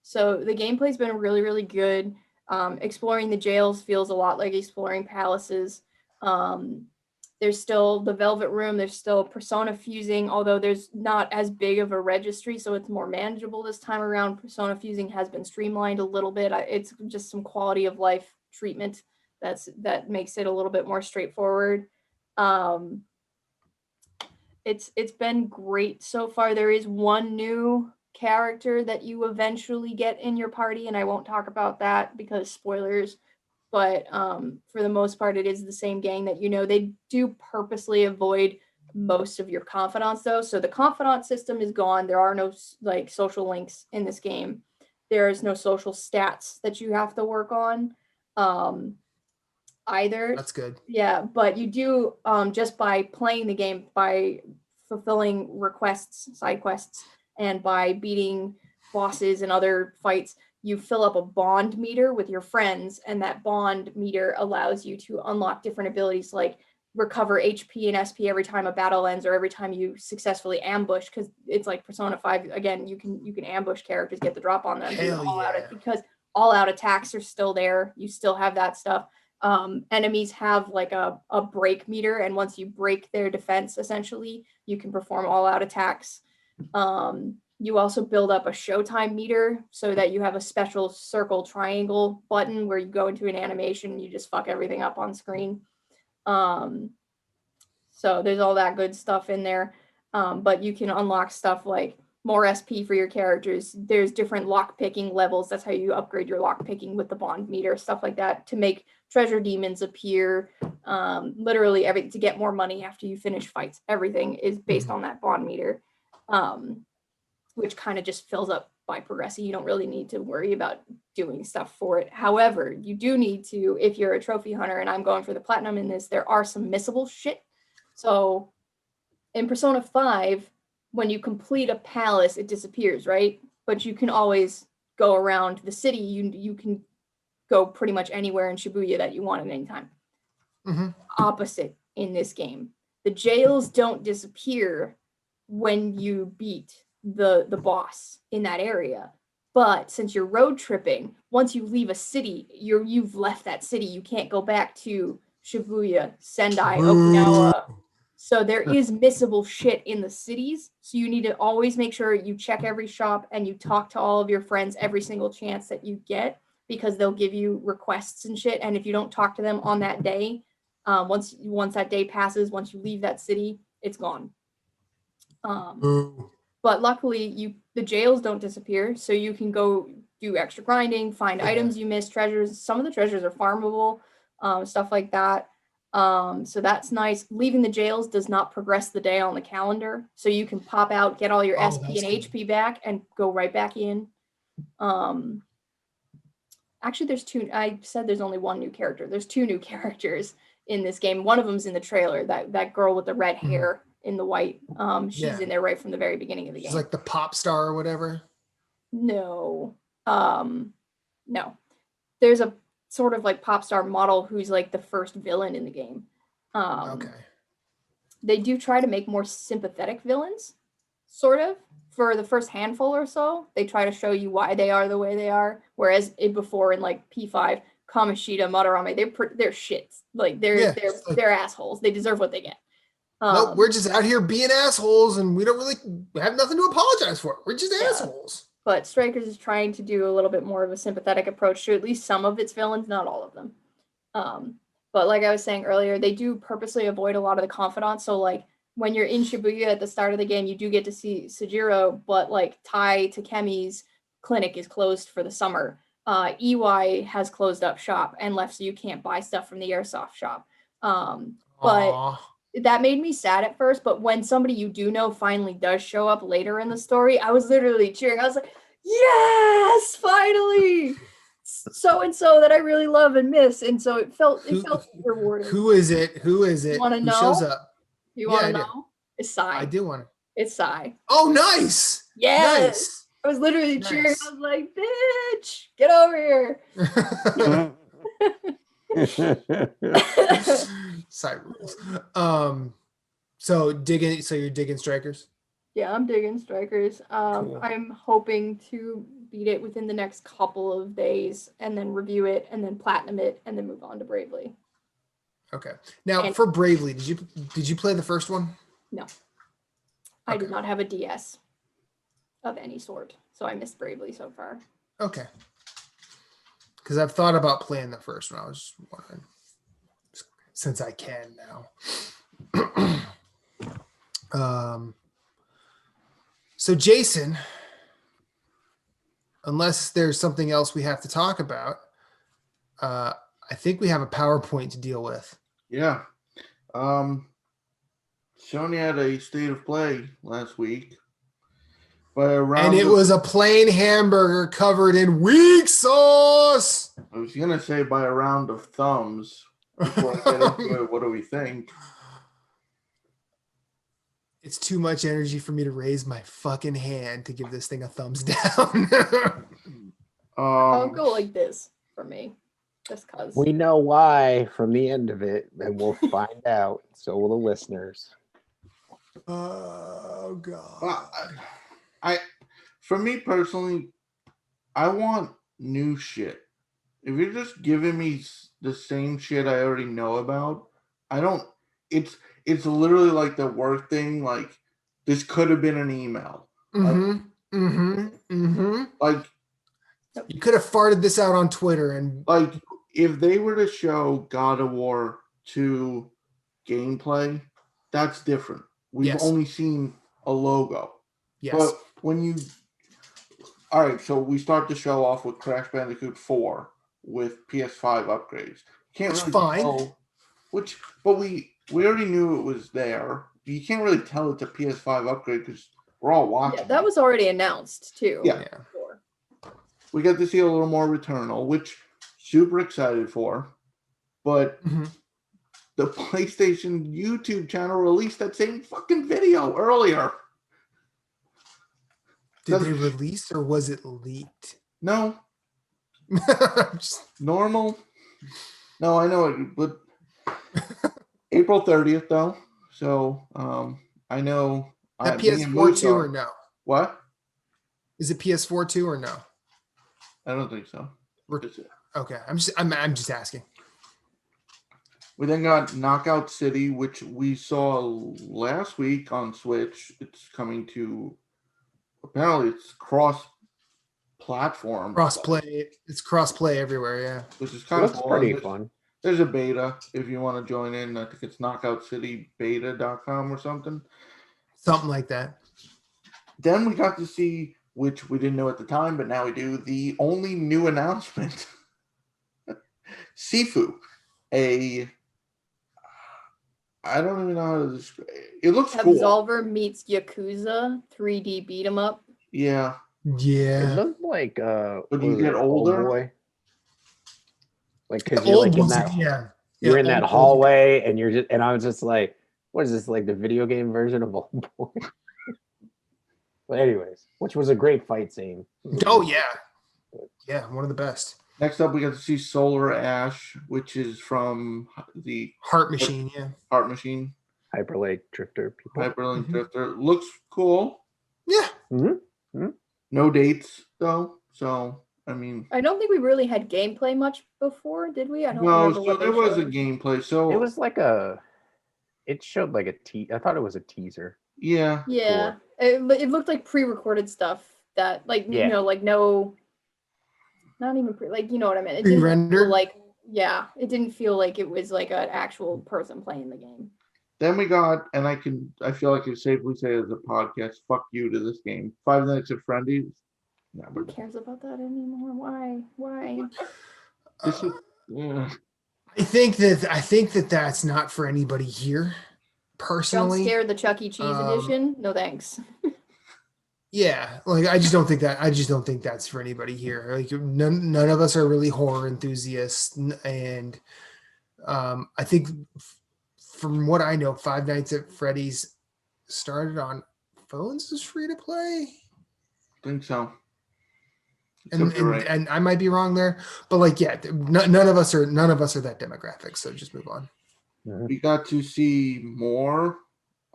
So the gameplay's been really, really good. Exploring the jails feels a lot like exploring palaces. There's still the Velvet Room. There's still persona fusing, although there's not as big of a registry, so it's more manageable this time around. Persona fusing has been streamlined a little bit. It's just some quality of life treatment that makes it a little bit more straightforward. it's been great so far. There is one new character that you eventually get in your party, and I won't talk about that because spoilers. But for the most part, it is the same gang that They do purposely avoid most of your confidants, though. So the confidant system is gone. There are no like social links in this game. There is no social stats that you have to work on either. That's good. Yeah, but you do just by playing the game, by fulfilling requests, side quests, and by beating bosses and other fights, you fill up a bond meter with your friends, and that bond meter allows you to unlock different abilities like recover HP and SP every time a battle ends or every time you successfully ambush, because it's like Persona 5 again, you can ambush characters, get the drop on them, because all out attacks are still there. You still have that stuff. Enemies have like a break meter, and once you break their defense, essentially, you can perform all out attacks. You also build up a showtime meter so that you have a special circle triangle button where you go into an animation and you just fuck everything up on screen. So there's all that good stuff in there. But you can unlock stuff like more SP for your characters. There's different lock picking levels. That's how you upgrade your lock picking with the bond meter, stuff like that, to make treasure demons appear. Literally to get more money after you finish fights. Everything is based on that bond meter, which kind of just fills up by progressing. You don't really need to worry about doing stuff for it. However, you do need to, if you're a trophy hunter, and I'm going for the platinum in this, there are some missable shit. So in Persona 5, when you complete a palace, it disappears, right? But you can always go around the city. You can go pretty much anywhere in Shibuya that you want at any time. Opposite in this game. The jails don't disappear when you beat the boss in that area. But since you're road tripping, once you leave a city, you've left that city. You can't go back to Shibuya, Sendai, Okinawa. So there is missable shit in the cities. So you need to always make sure you check every shop and you talk to all of your friends every single chance that you get, because they'll give you requests and shit. And if you don't talk to them on that day, once that day passes, once you leave that city, it's gone. But luckily, the jails don't disappear, so you can go do extra grinding, find items you missed, treasures. Some of the treasures are farmable, stuff like that. So that's nice. Leaving the jails does not progress the day on the calendar, so you can pop out, get all your SP and HP back, and go right back in. Actually, there's two. I said there's only one new character. There's two new characters in this game. One of them's in the trailer. That girl with the red hair in the white. She's in there right from the very beginning of the game. She's like the pop star or whatever. No. No. There's a sort of like pop star model who's like the first villain in the game. Okay. They do try to make more sympathetic villains, sort of. For the first handful or so, they try to show you why they are the way they are. Whereas before in like P5, Kamoshida, Madarame, they're shits. Like they're assholes. They deserve what they get. Nope, we're just out here being assholes, and we don't really have nothing to apologize for. We're just assholes. But Strikers is trying to do a little bit more of a sympathetic approach to at least some of its villains, not all of them. But like I was saying earlier, they do purposely avoid a lot of the confidants. So like when you're in Shibuya at the start of the game, you do get to see Sujiro, but like Tai Takemi's clinic is closed for the summer. EY has closed up shop and left, so you can't buy stuff from the airsoft shop. But that made me sad at first, but when somebody you do know finally does show up later in the story, I was literally cheering. I was like, yes, finally! So-and-so that I really love and miss. And so it felt rewarding. Who is it? Who Want to know? Shows up? You want to know? It's Sai. I do want to. It's Sai. Oh, nice! Yes! Nice. I was literally cheering. I was like, bitch, get over here. Side rules. So you're digging Strikers? Yeah, I'm digging Strikers. Cool. I'm hoping to beat it within the next couple of days and then review it and then platinum it and then move on to Bravely. Okay. Now for Bravely, did you play the first one? No. I did not have a DS of any sort, so I missed Bravely so far. Okay. Because I've thought about playing the first one. I was just wondering, since I can now. So Jason, unless there's something else we have to talk about, I think we have a PowerPoint to deal with. Yeah. Sony had a state of play last week. And it was a plain hamburger covered in weak sauce. I was gonna say by a round of thumbs. Before I get into it, what do we think? It's too much energy for me to raise my fucking hand to give this thing a thumbs down. I'll go like this for me, just cause. We know why from the end of it, and we'll find out. So will the listeners. Oh god. For me personally, I want new shit. If you're just giving me the same shit I already know about, I don't. It's literally like the work thing. Like this could have been an email. Like You could have farted this out on Twitter and like if they were to show God of War 2 gameplay, that's different. We've only seen a logo. yes. But when you all right, so we start the show off with Crash Bandicoot 4 with PS5 upgrades. Can't It's really fine. tell but we already knew it was there. You can't really tell it's a PS5 upgrade because we're all watching. Yeah, that was already announced too. Yeah. Before. We got to see a little more Returnal, which super excited for. But the PlayStation YouTube channel released that same fucking video earlier. Did they release or was it leaked? No. Just- Normal. No, I know it, but April 30th though. So I know that me and PS4 Moose 2 are- or no? What? Is it PS4 2 or no? I don't think so. Okay, I'm just asking. We then got Knockout City, which we saw last week on Switch. It's coming to apparently it's cross-platform. Crossplay. It's crossplay everywhere. Yeah. Which is kind of Looks cool. pretty fun. There's a beta if you want to join in. I think it's knockoutcitybeta.com or something. Something like that. Then we got to see, which we didn't know at the time, but now we do, the only new announcement. Sifu. I don't even know how to describe it. It looks cool. Absolver meets Yakuza 3D beat 'em up. Yeah. It Yeah. looked like But you get older? Boy. Like because you're like in that you're in that old hallway and you're just and I was just like, what is this, like the video game version of Old Boy? But anyways, which was a great fight scene. Oh yeah. Yeah, one of the best. Next up, we got to see Solar Ash, which is from the Heart Machine, yeah. Heart Machine. Hyperlink Drifter people. Hyperlink Drifter. Looks cool. Yeah. No dates, though. So, I mean. I don't think we really had gameplay much before, did we? I don't No, remember so what they there was a showed. gameplay. So It was like it showed like I thought it was a teaser. yeah. Yeah, it looked like pre-recorded stuff that, like, you know, like no, not even like, you know what I mean? It didn't Pre-rendered? feel like, yeah, it didn't feel like it was like an actual person playing the game. Then we got, and I feel like I can safely say as a podcast, fuck you to this game. 5 Nights at Freddy's. Yeah, Who cares about that anymore? Why? this is, yeah. I think that that's not for anybody here. Jump Personally. Scare the Chuck E. Cheese edition? No thanks. Yeah, like I just don't think that's for anybody here. Like none of us are really horror enthusiasts, and I think from what I know, Five Nights at Freddy's started on phones as free to play. I think so. And I might be wrong there, but like, yeah, none of us are that demographic. So just move on. We got to see more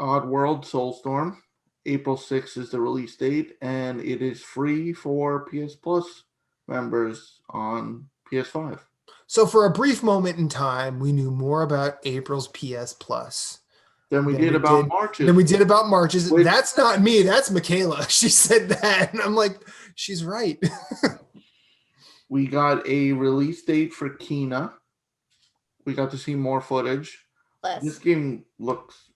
Oddworld Soulstorm. April 6th is the release date, and it is free for PS Plus members on PS5. So for a brief moment in time, we knew more about April's PS Plus Than we did about March's. than we did about March's. Which- That's not me. That's Michaela. She said that, and I'm like, she's right. We got a release date for Kena. We got to see more footage. This game looks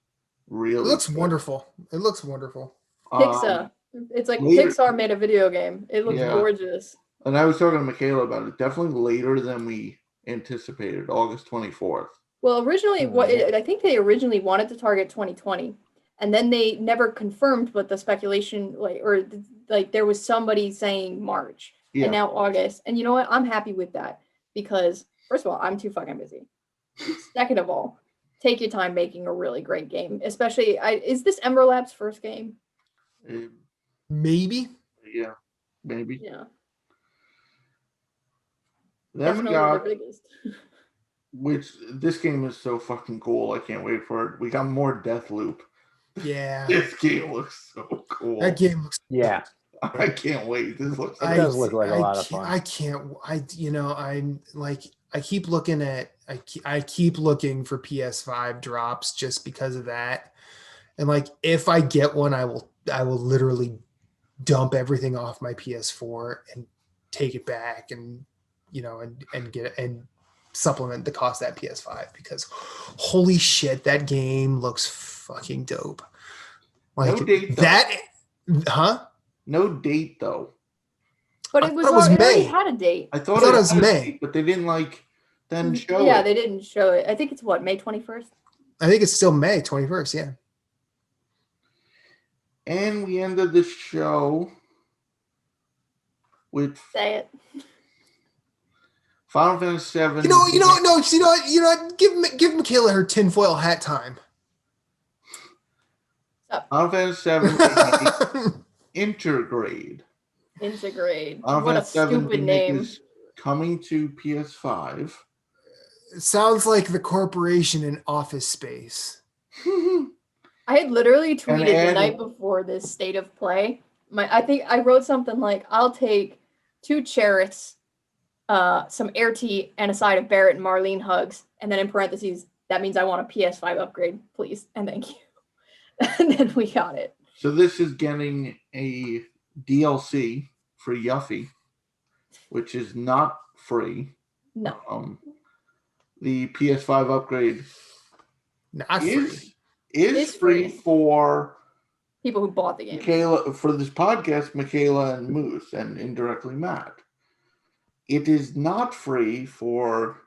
really. It looks good. wonderful. It looks wonderful. Pixar. It's like later- Pixar made a video game. It looks Yeah. gorgeous. And I was talking to Michaela about it. Definitely later than we anticipated, August 24th. Well, originally, Yeah. I think they originally wanted to target 2020, and then they never confirmed. But the speculation, there was somebody saying March, Yeah. and now August. And you know what? I'm happy with that because first of all, I'm too fucking busy. Second of all, take your time making a really great game. Especially, is this Ember Lab's first game? Maybe. Yeah, maybe. Yeah, Then we definitely got, the biggest. which this game is so fucking cool. I can't wait for it. We got more Deathloop. Yeah. This game looks so cool. That game looks. Yeah. I can't wait. This looks. It does look like a lot of fun. I can't. I'm like. I keep looking at. I keep looking for PS5 drops just because of that. And like, if I get one, I will literally dump everything off my PS4 and take it back, and and get it and supplement the cost of that PS5 because holy shit, that game looks fucking dope. Like No date, though. that, huh? No date though. But I it was thought it was already May. had a date. I thought it it was had a May. date, but they didn't then show Yeah, it. they didn't show it. I think it's what, May 21st? I think it's still May 21st. Yeah. And we ended the show with Say it. Final Fantasy VII. Give Michaela her tinfoil hat time. Final Fantasy VII Intergrade. Integrate. Final What a Fantasy VII stupid remake name. is coming to PS5. It sounds like the corporation in Office Space. I had literally tweeted the add- night before this state of play. I think I wrote something like, I'll take 2 Cherits, some air tea, and a side of Barrett and Marlene hugs. And then in parentheses, that means I want a PS5 upgrade, please. And thank you. And then we got it. So this is getting a DLC for Yuffie, which is not free. No. The PS5 upgrade Not free. is free for People who bought the game. Michaela, for this podcast, Michaela and Moose, and indirectly Matt. It is not free for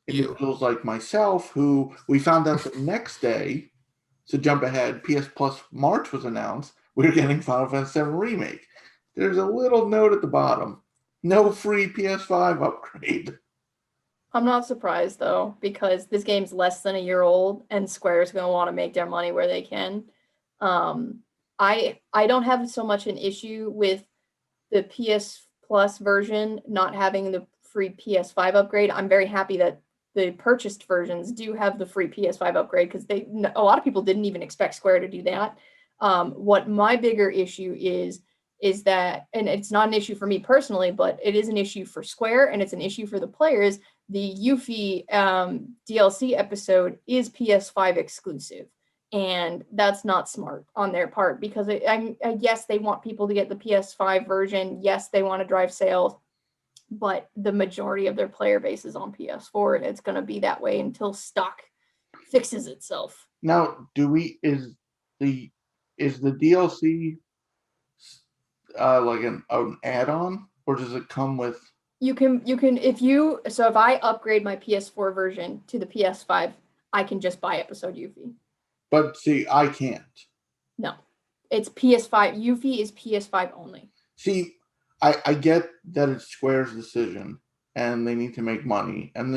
individuals like myself, who we found out the next day. So jump ahead, PS Plus March was announced. We're getting Final Fantasy VII Remake. There's a little note at the bottom. No free PS5 upgrade. I'm not surprised though, because this game's less than a year old and Square's going to want to make their money where they can. I don't have so much an issue with the PS Plus version not having the free PS5 upgrade. I'm very happy that the purchased versions do have the free PS5 upgrade because a lot of people didn't even expect Square to do that. What my bigger issue is that, and it's not an issue for me personally, but it is an issue for Square and it's an issue for the players. The Yuffie DLC episode is PS5 exclusive, and that's not smart on their part because yes, they want people to get the PS5 version. Yes, they want to drive sales, but the majority of their player base is on PS4, and it's going to be that way until stock fixes itself. Now, is the DLC like an add-on, or does it come with? You can if I upgrade my PS4 version to the PS5, I can just buy episode Yuffie. But see, I can't. No, it's PS5. Yuffie is PS5 only. See, I get that it's Square's decision, and they need to make money, and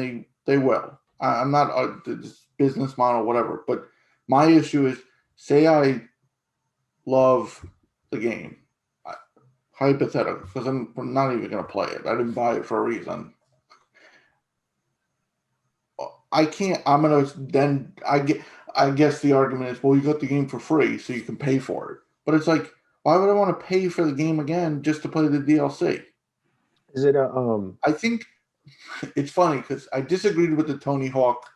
they will. I'm not this business model, whatever. But my issue is, say I love the game. Hypothetical, because I'm not even going to play it. I didn't buy it for a reason. I can't. I'm going to then. I guess the argument is, well, you got the game for free, so you can pay for it. But it's like, why would I want to pay for the game again just to play the DLC? Is it I think it's funny because I disagreed with the Tony Hawk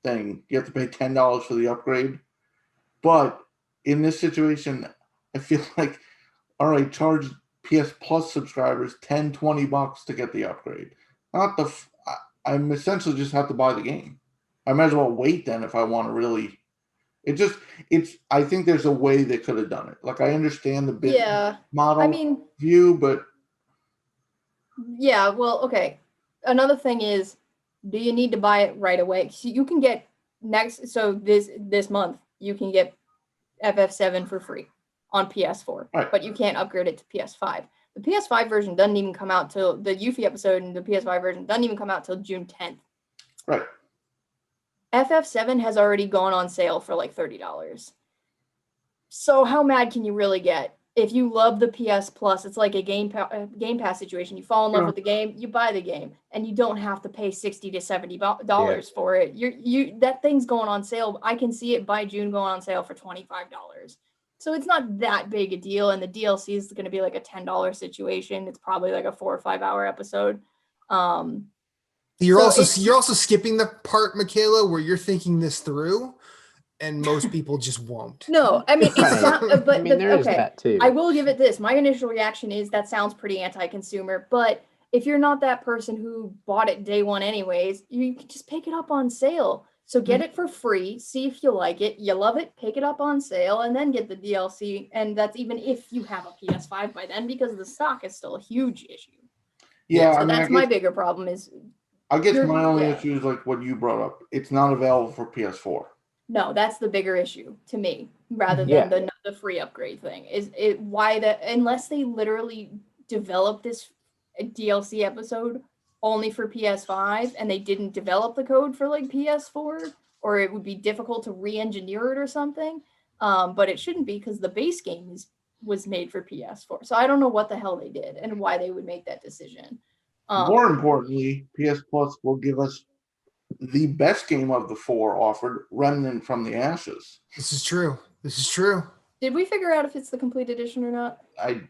thing. You have to pay $10 for the upgrade, but in this situation, I feel like, all right, charge PS Plus subscribers $10-$20 to get the upgrade. Not I'm essentially just have to buy the game. I might as well wait then if I want to really, I think there's a way they could have done it. Like I understand the business model I mean, view, but yeah, well, okay. Another thing is, do you need to buy it right away? So you can get this month you can get FF7 for free on PS4, Right. but you can't upgrade it to PS5. The PS5 version doesn't even come out till the Yuffie episode, and the PS5 version doesn't even come out till June 10th. right. FF7 has already gone on sale for like $30. So how mad can you really get? If you love the PS Plus, it's like a Game Pass situation. You fall in love with the game, you buy the game, and you don't have to pay $60 to $70 for it. That thing's going on sale. I can see it by June going on sale for $25. So it's not that big a deal, and the DLC is going to be like a $10 situation. It's probably like a 4 or 5 hour episode. You're also skipping the part, Michaela, where you're thinking this through, and most people just won't. No, I mean, it's not, but there is that too. I will give it this. My initial reaction is that sounds pretty anti-consumer, but if you're not that person who bought it day one anyways, you can just pick it up on sale. So get it for free, see if you like it. You love it, pick it up on sale, and then get the DLC. And that's even if you have a PS5 by then, because the stock is still a huge issue. Yeah, so that's my bigger problem is... I guess my only issue is like what you brought up. It's not available for PS4. No, that's the bigger issue to me, rather than the free upgrade thing. Unless they literally develop this DLC episode only for PS5 and they didn't develop the code for like PS4, or it would be difficult to re-engineer it or something. But it shouldn't be, because the base game was made for PS4. So I don't know what the hell they did and why they would make that decision. More importantly, PS Plus will give us the best game of the 4 offered, Remnant from the Ashes. This is true. Did we figure out if it's the complete edition or not? I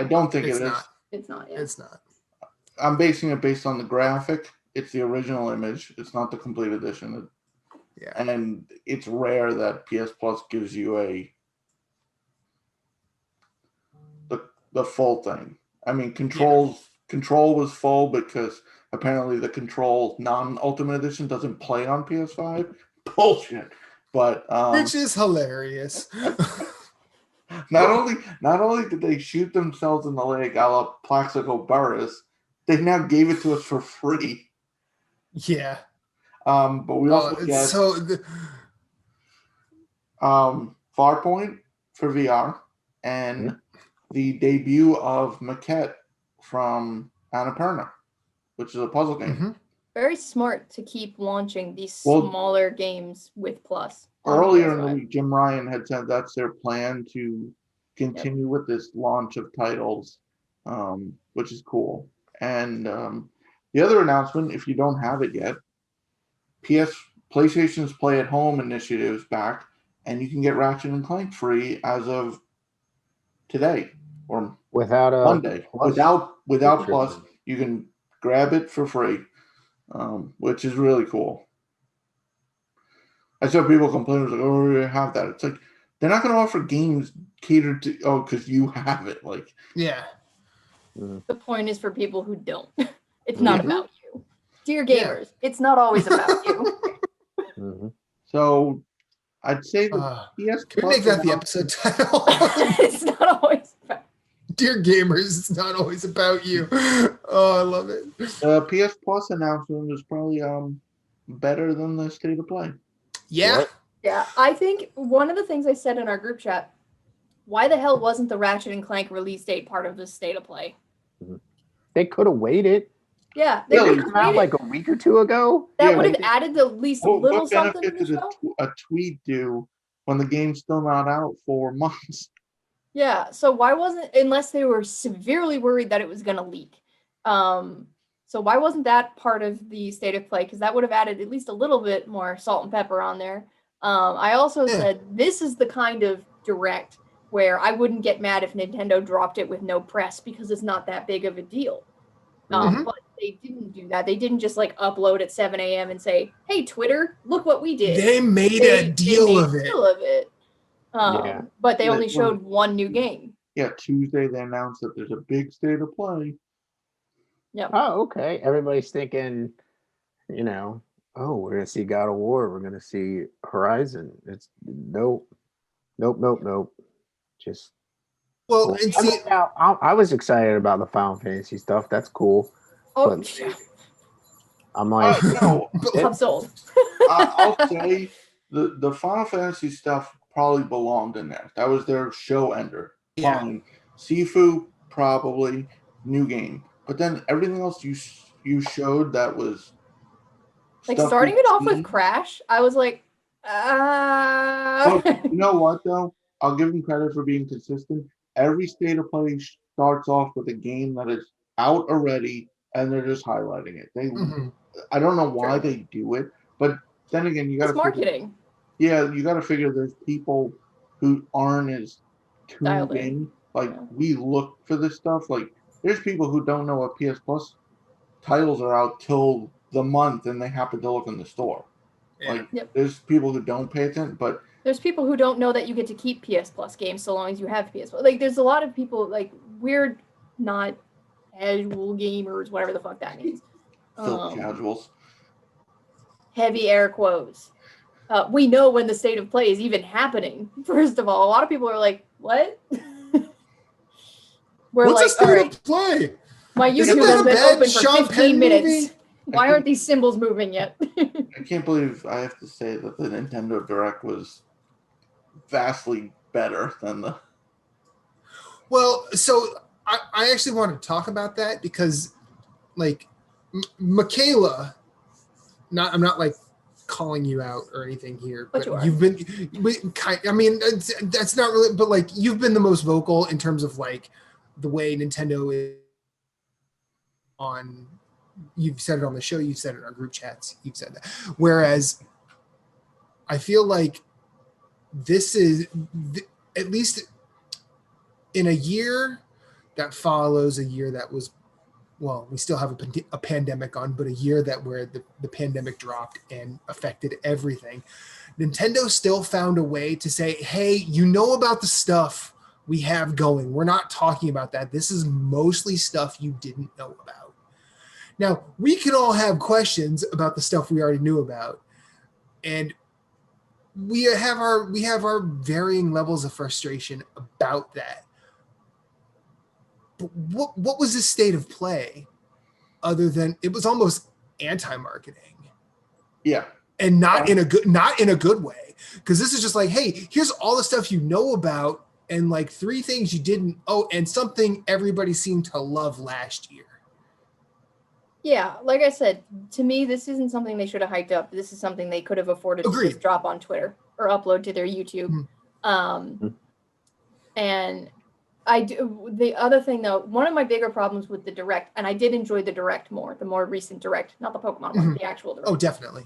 don't think It's it is. not. It's not. Yeah. It's not. I'm basing it based on the graphic. It's the original image. It's not the complete edition. Yeah. And it's rare that PS Plus gives you the full thing. I mean, Control was full because apparently the Control non-Ultimate Edition doesn't play on PS5. Bullshit. But which is hilarious. not only did they shoot themselves in the leg a la Plaxico Burress, they now gave it to us for free. Yeah. But we also get Farpoint for VR and the debut of Maquette from Annapurna, which is a puzzle game. Mm-hmm. Very smart to keep launching these smaller games with Plus. Earlier in the week, Jim Ryan had said that's their plan to continue with this launch of titles, which is cool. And the other announcement, if you don't have it yet, PlayStation's Play at Home initiative is back, and you can get Ratchet and Clank free as of today or without Monday. Without Plus, you can grab it for free, which is really cool. I saw people complain, like, "Oh, we have that." It's like they're not going to offer games catered to because you have it. Like, yeah. The point is for people who don't. It's not about you, dear gamers. It's not always about you. So, I'd say the PS Can we make that the episode title? It's not always about. Dear gamers, it's not always about you. Oh, I love it. The PS Plus announcement is probably better than the State of Play. Yeah. What? Yeah, I think one of the things I said in our group chat, why the hell wasn't the Ratchet and Clank release date part of the State of Play? They could have waited. Yeah, They could have come out like a week or two ago. That would have added at least a little something to the show. What benefit did a tweet do when the game's still not out for months? Yeah, so why wasn't, unless they were severely worried that it was going to leak. So why wasn't that part of the State of Play? Because that would have added at least a little bit more salt and pepper on there. I also said this is the kind of direct where I wouldn't get mad if Nintendo dropped it with no press because it's not that big of a deal. But they didn't do that. They didn't just like upload at 7 a.m. and say, "Hey, Twitter, look what we did." They made a deal of it. But they only showed one new game. Yeah, Tuesday they announced that there's a big State of Play. Yep. Oh, okay. Everybody's thinking, Oh, we're gonna see God of War. We're gonna see Horizon. It's nope. Just Well, cool. and I see, mean, now, I was excited about the Final Fantasy stuff. That's cool. Oh, But I'm like, No, but I'm sold. I'll say the Final Fantasy stuff probably belonged in there. That was their show ender. Yeah. Fine. Sifu, probably new game. But then everything else you showed that was Like stuff starting we've it off with seen. Crash, I was like, But you know what though? I'll give them credit for being consistent. Every state of play starts off with a game that is out already, and they're just highlighting it. mhm. I don't know why True. they do it, but then again, you got It's to figure. marketing Yeah, you got to figure there's people who aren't as dialed tuned in. in. Like Yeah. we look for this stuff. Like there's people who don't know what PS Plus titles are out till the month, and they happen to look in the store. Yeah. Like Yep. there's people who don't pay attention, but There's people who don't know that you get to keep PS Plus games so long as you have PS Plus. Like, there's a lot of people, like, weird, not casual gamers, whatever the fuck that means. still casuals. Heavy air quotes. We know when the state of play is even happening. First of all, a lot of people are like, "What?" We're What's a like, state "All right, of play? my Isn't YouTube that has a been bad open for Sean 15 Penn minutes. movie? Why aren't these symbols moving yet?" I can't believe I have to say that the Nintendo Direct was vastly better than the. Well, so I actually want to talk about that because, like, Michaela, I'm not like calling you out or anything here, But you are. you've been, I mean, that's not really, but like, you've been the most vocal in terms of like the way Nintendo is on. You've said it on the show, you've said it in our group chats, you've said that. Whereas I feel like this is at least in a year that follows a year that was, well, we still have a pandemic on, but a year that where the pandemic dropped and affected everything. Nintendo still found a way to say, hey, you know about the stuff we have going. We're not talking about that. This is mostly stuff you didn't know about. Now, we can all have questions about the stuff we already knew about. And we have our varying levels of frustration about that. But what was the state of play other than it was almost anti-marketing? Yeah. And not in a good way. Because this is just like, hey, here's all the stuff you know about and like 3 things you didn't. Oh, and something everybody seemed to love last year. Yeah, like I said, to me, this isn't something they should have hyped up. This is something they could have afforded to just drop on Twitter or upload to their YouTube. And I do. The other thing, though, one of my bigger problems with the Direct, and I did enjoy the Direct more, the more recent Direct, not the Pokemon one, the actual Direct. Oh, definitely.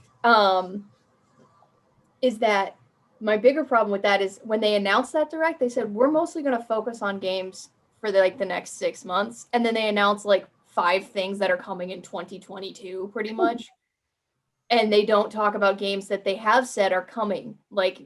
Is that my bigger problem with that is when they announced that Direct, they said, we're mostly going to focus on games for the next 6 months. And then they announced like 5 things that are coming in 2022, pretty much. And they don't talk about games that they have said are coming. Like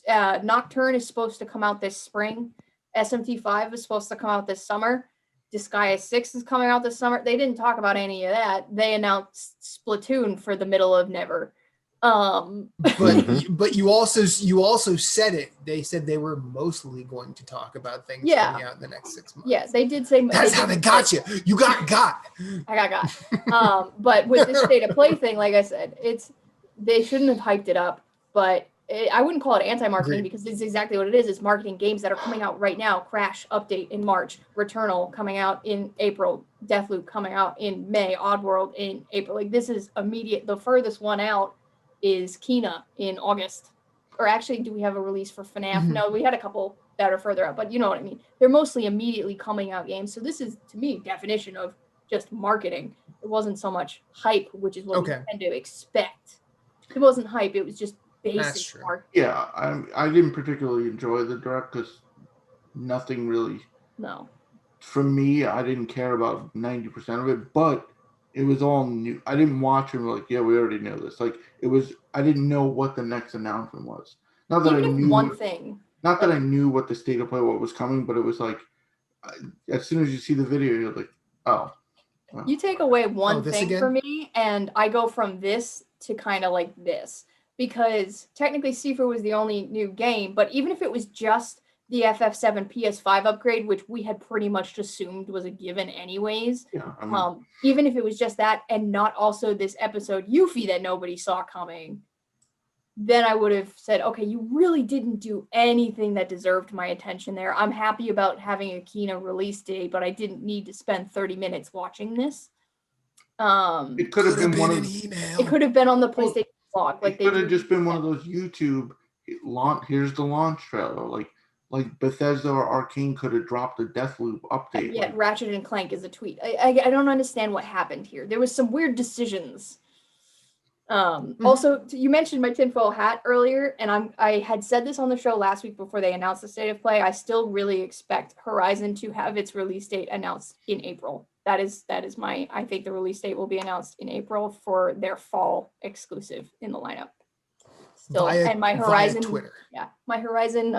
Nocturne is supposed to come out this spring. SMT5 is supposed to come out this summer. Disgaea 6 is coming out this summer. They didn't talk about any of that. They announced Splatoon for the middle of never. But you also said it. They said they were mostly going to talk about things coming out in the next 6 months. Yeah, they did say that's how they got you. You got. I got. But with this state of play thing, like I said, they shouldn't have hyped it up. But I wouldn't call it anti-marketing because this is exactly what it is. It's marketing games that are coming out right now. Crash update in March. Returnal coming out in April. Deathloop coming out in May. Oddworld in April. Like this is immediate. The furthest one out is Kena in August. Or actually, do we have a release for FNAF? Mm-hmm. No, we had a couple that are further out, but you know what I mean. They're mostly immediately coming out games. So this is, to me, definition of just marketing. It wasn't so much hype, which is what we tend to expect. It wasn't hype. It was just basic marketing. Yeah, I didn't particularly enjoy the Direct because nothing really. No. For me, I didn't care about 90% of it, but it was all new. I didn't watch it like, yeah, we already know this. Like it was, I didn't know what the next announcement was. Not that I knew one thing. Not that I knew what the state of play, what was coming, but it was like, as soon as you see the video, you're like, oh. You take away one thing for me, and I go from this to kind of like this, because technically Sifu was the only new game, but even if it was just the FF7 PS5 upgrade, which we had pretty much assumed was a given anyways, Yeah, I mean, even if it was just that and not also this episode Yuffie that nobody saw coming, then I would have said, okay, you really didn't do anything that deserved my attention there. I'm happy about having a Kena release date, but I didn't need to spend 30 minutes watching this. it could have been one of an email. It could have been on the PlayStation blog. Like it could have just been one of those YouTube launch. Here's the launch trailer, like Bethesda or Arcane could have dropped a Deathloop update. Yeah, Ratchet and Clank is a tweet. I don't understand what happened here. There was some weird decisions. Also, you mentioned my tinfoil hat earlier, and I had said this on the show last week before they announced the state of play. I still really expect Horizon to have its release date announced in April. That is I think the release date will be announced in April for their fall exclusive in the lineup. Still, and my Horizon Twitter. Yeah, my Horizon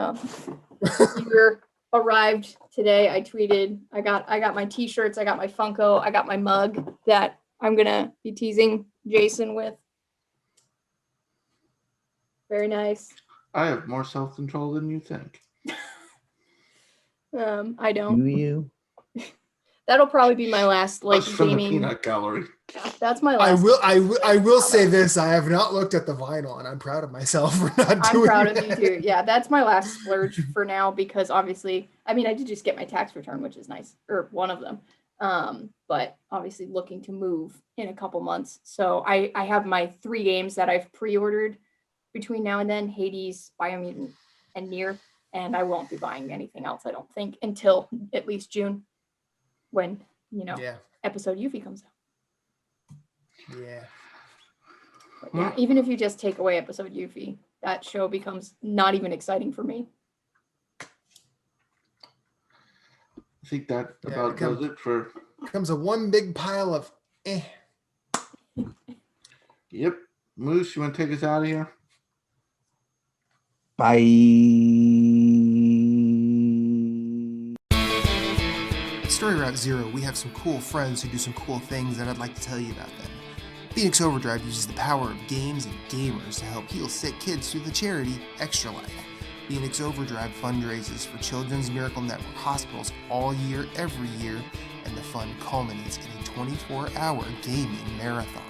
year arrived today. I tweeted, I got my t-shirts, I got my Funko, I got my mug that I'm gonna be teasing Jason with. Very nice. I have more self-control than you think. I don't. You. That'll probably be my last like That's from the gaming. peanut gallery. That's my last. I will say this: I have not looked at the vinyl, and I'm proud of myself for not I'm doing proud that. of you too. Yeah, that's my last splurge for now, because obviously, I mean, I did just get my tax return, which is nice, or one of them. But obviously looking to move in a couple months. So I have my 3 games that I've pre-ordered between now and then: Hades, Biomutant, and Nier. And I won't be buying anything else, I don't think, until at least June, when, Yeah, episode Yuffie comes out. yeah. But yeah, even if you just take away episode Yuffie, that show becomes not even exciting for me. I think that Yeah, about does it for. Becomes a one big pile of eh. Yep. Moose, you want to take us out of here? Bye. Story Route Zero, we have some cool friends who do some cool things, and I'd like to tell you about them. Phoenix Overdrive uses the power of games and gamers to help heal sick kids through the charity Extra Life. Phoenix Overdrive fundraises for Children's Miracle Network hospitals all year, every year, and the fund culminates in a 24-hour gaming marathon.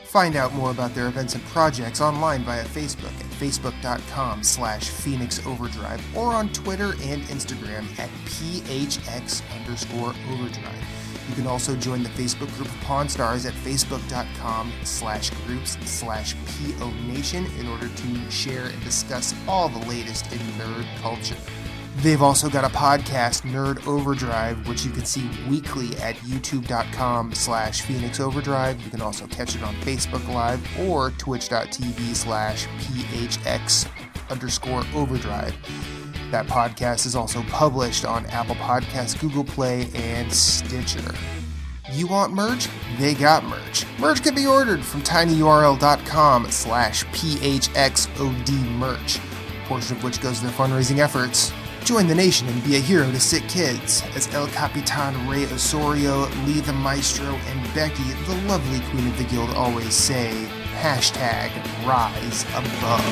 Find out more about their events and projects online via Facebook at facebook.com/Phoenix Overdrive or on Twitter and Instagram at PHX_Overdrive. You can also join the Facebook group of Pawn Stars at facebook.com/groups/PO Nation in order to share and discuss all the latest in nerd culture. They've also got a podcast, Nerd Overdrive, which you can see weekly at youtube.com/Phoenix Overdrive. You can also catch it on Facebook Live or twitch.tv/PHX_Overdrive. That podcast is also published on Apple Podcasts, Google Play, and Stitcher. You want merch? They got merch. Merch can be ordered from tinyurl.com/PHXOD-merch, a portion of which goes to their fundraising efforts. Join the nation and be a hero to sick kids, as El Capitan Rey Osorio, Lee the Maestro, and Becky, the lovely queen of the guild, always say, #Rise Above.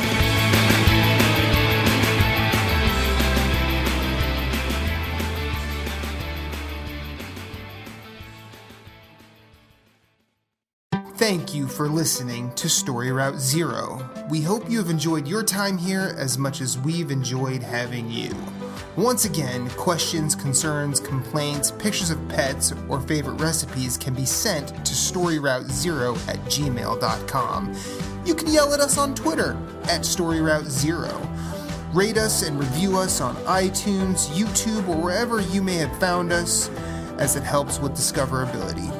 Thank you for listening to Story Route Zero. We hope you have enjoyed your time here as much as we've enjoyed having you. Once again, questions, concerns, complaints, pictures of pets, or favorite recipes can be sent to storyroute0@gmail.com. You can yell at us on Twitter at StoryRoute0. Rate us and review us on iTunes, YouTube, or wherever you may have found us, as it helps with discoverability.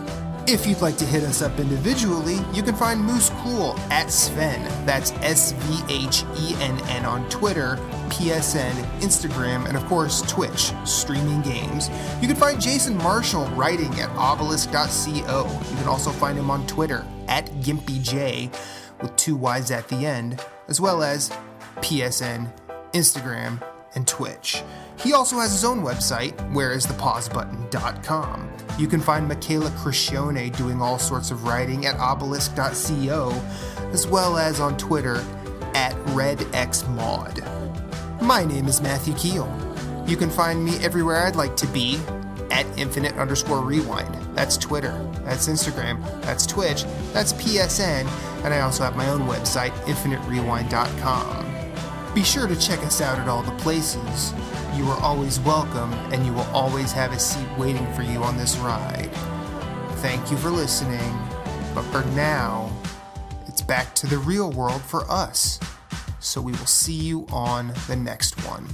If you'd like to hit us up individually, you can find Moose Cool at Sven, that's SVHENN on Twitter, PSN, Instagram, and of course Twitch, streaming games. You can find Jason Marshall writing at obelisk.co. You can also find him on Twitter at GimpyJ with 2 Y's at the end, as well as PSN, Instagram, and Twitch. He also has his own website, whereisthepausebutton.com. You can find Michaela Crescione doing all sorts of writing at obelisk.co, as well as on Twitter at RedXMaud. My name is Matthew Keel. You can find me everywhere I'd like to be at @infinite_rewind. That's Twitter, that's Instagram, that's Twitch, that's PSN, and I also have my own website, infiniterewind.com. Be sure to check us out at all the places. You are always welcome, and you will always have a seat waiting for you on this ride. Thank you for listening, but for now, it's back to the real world for us. So we will see you on the next one.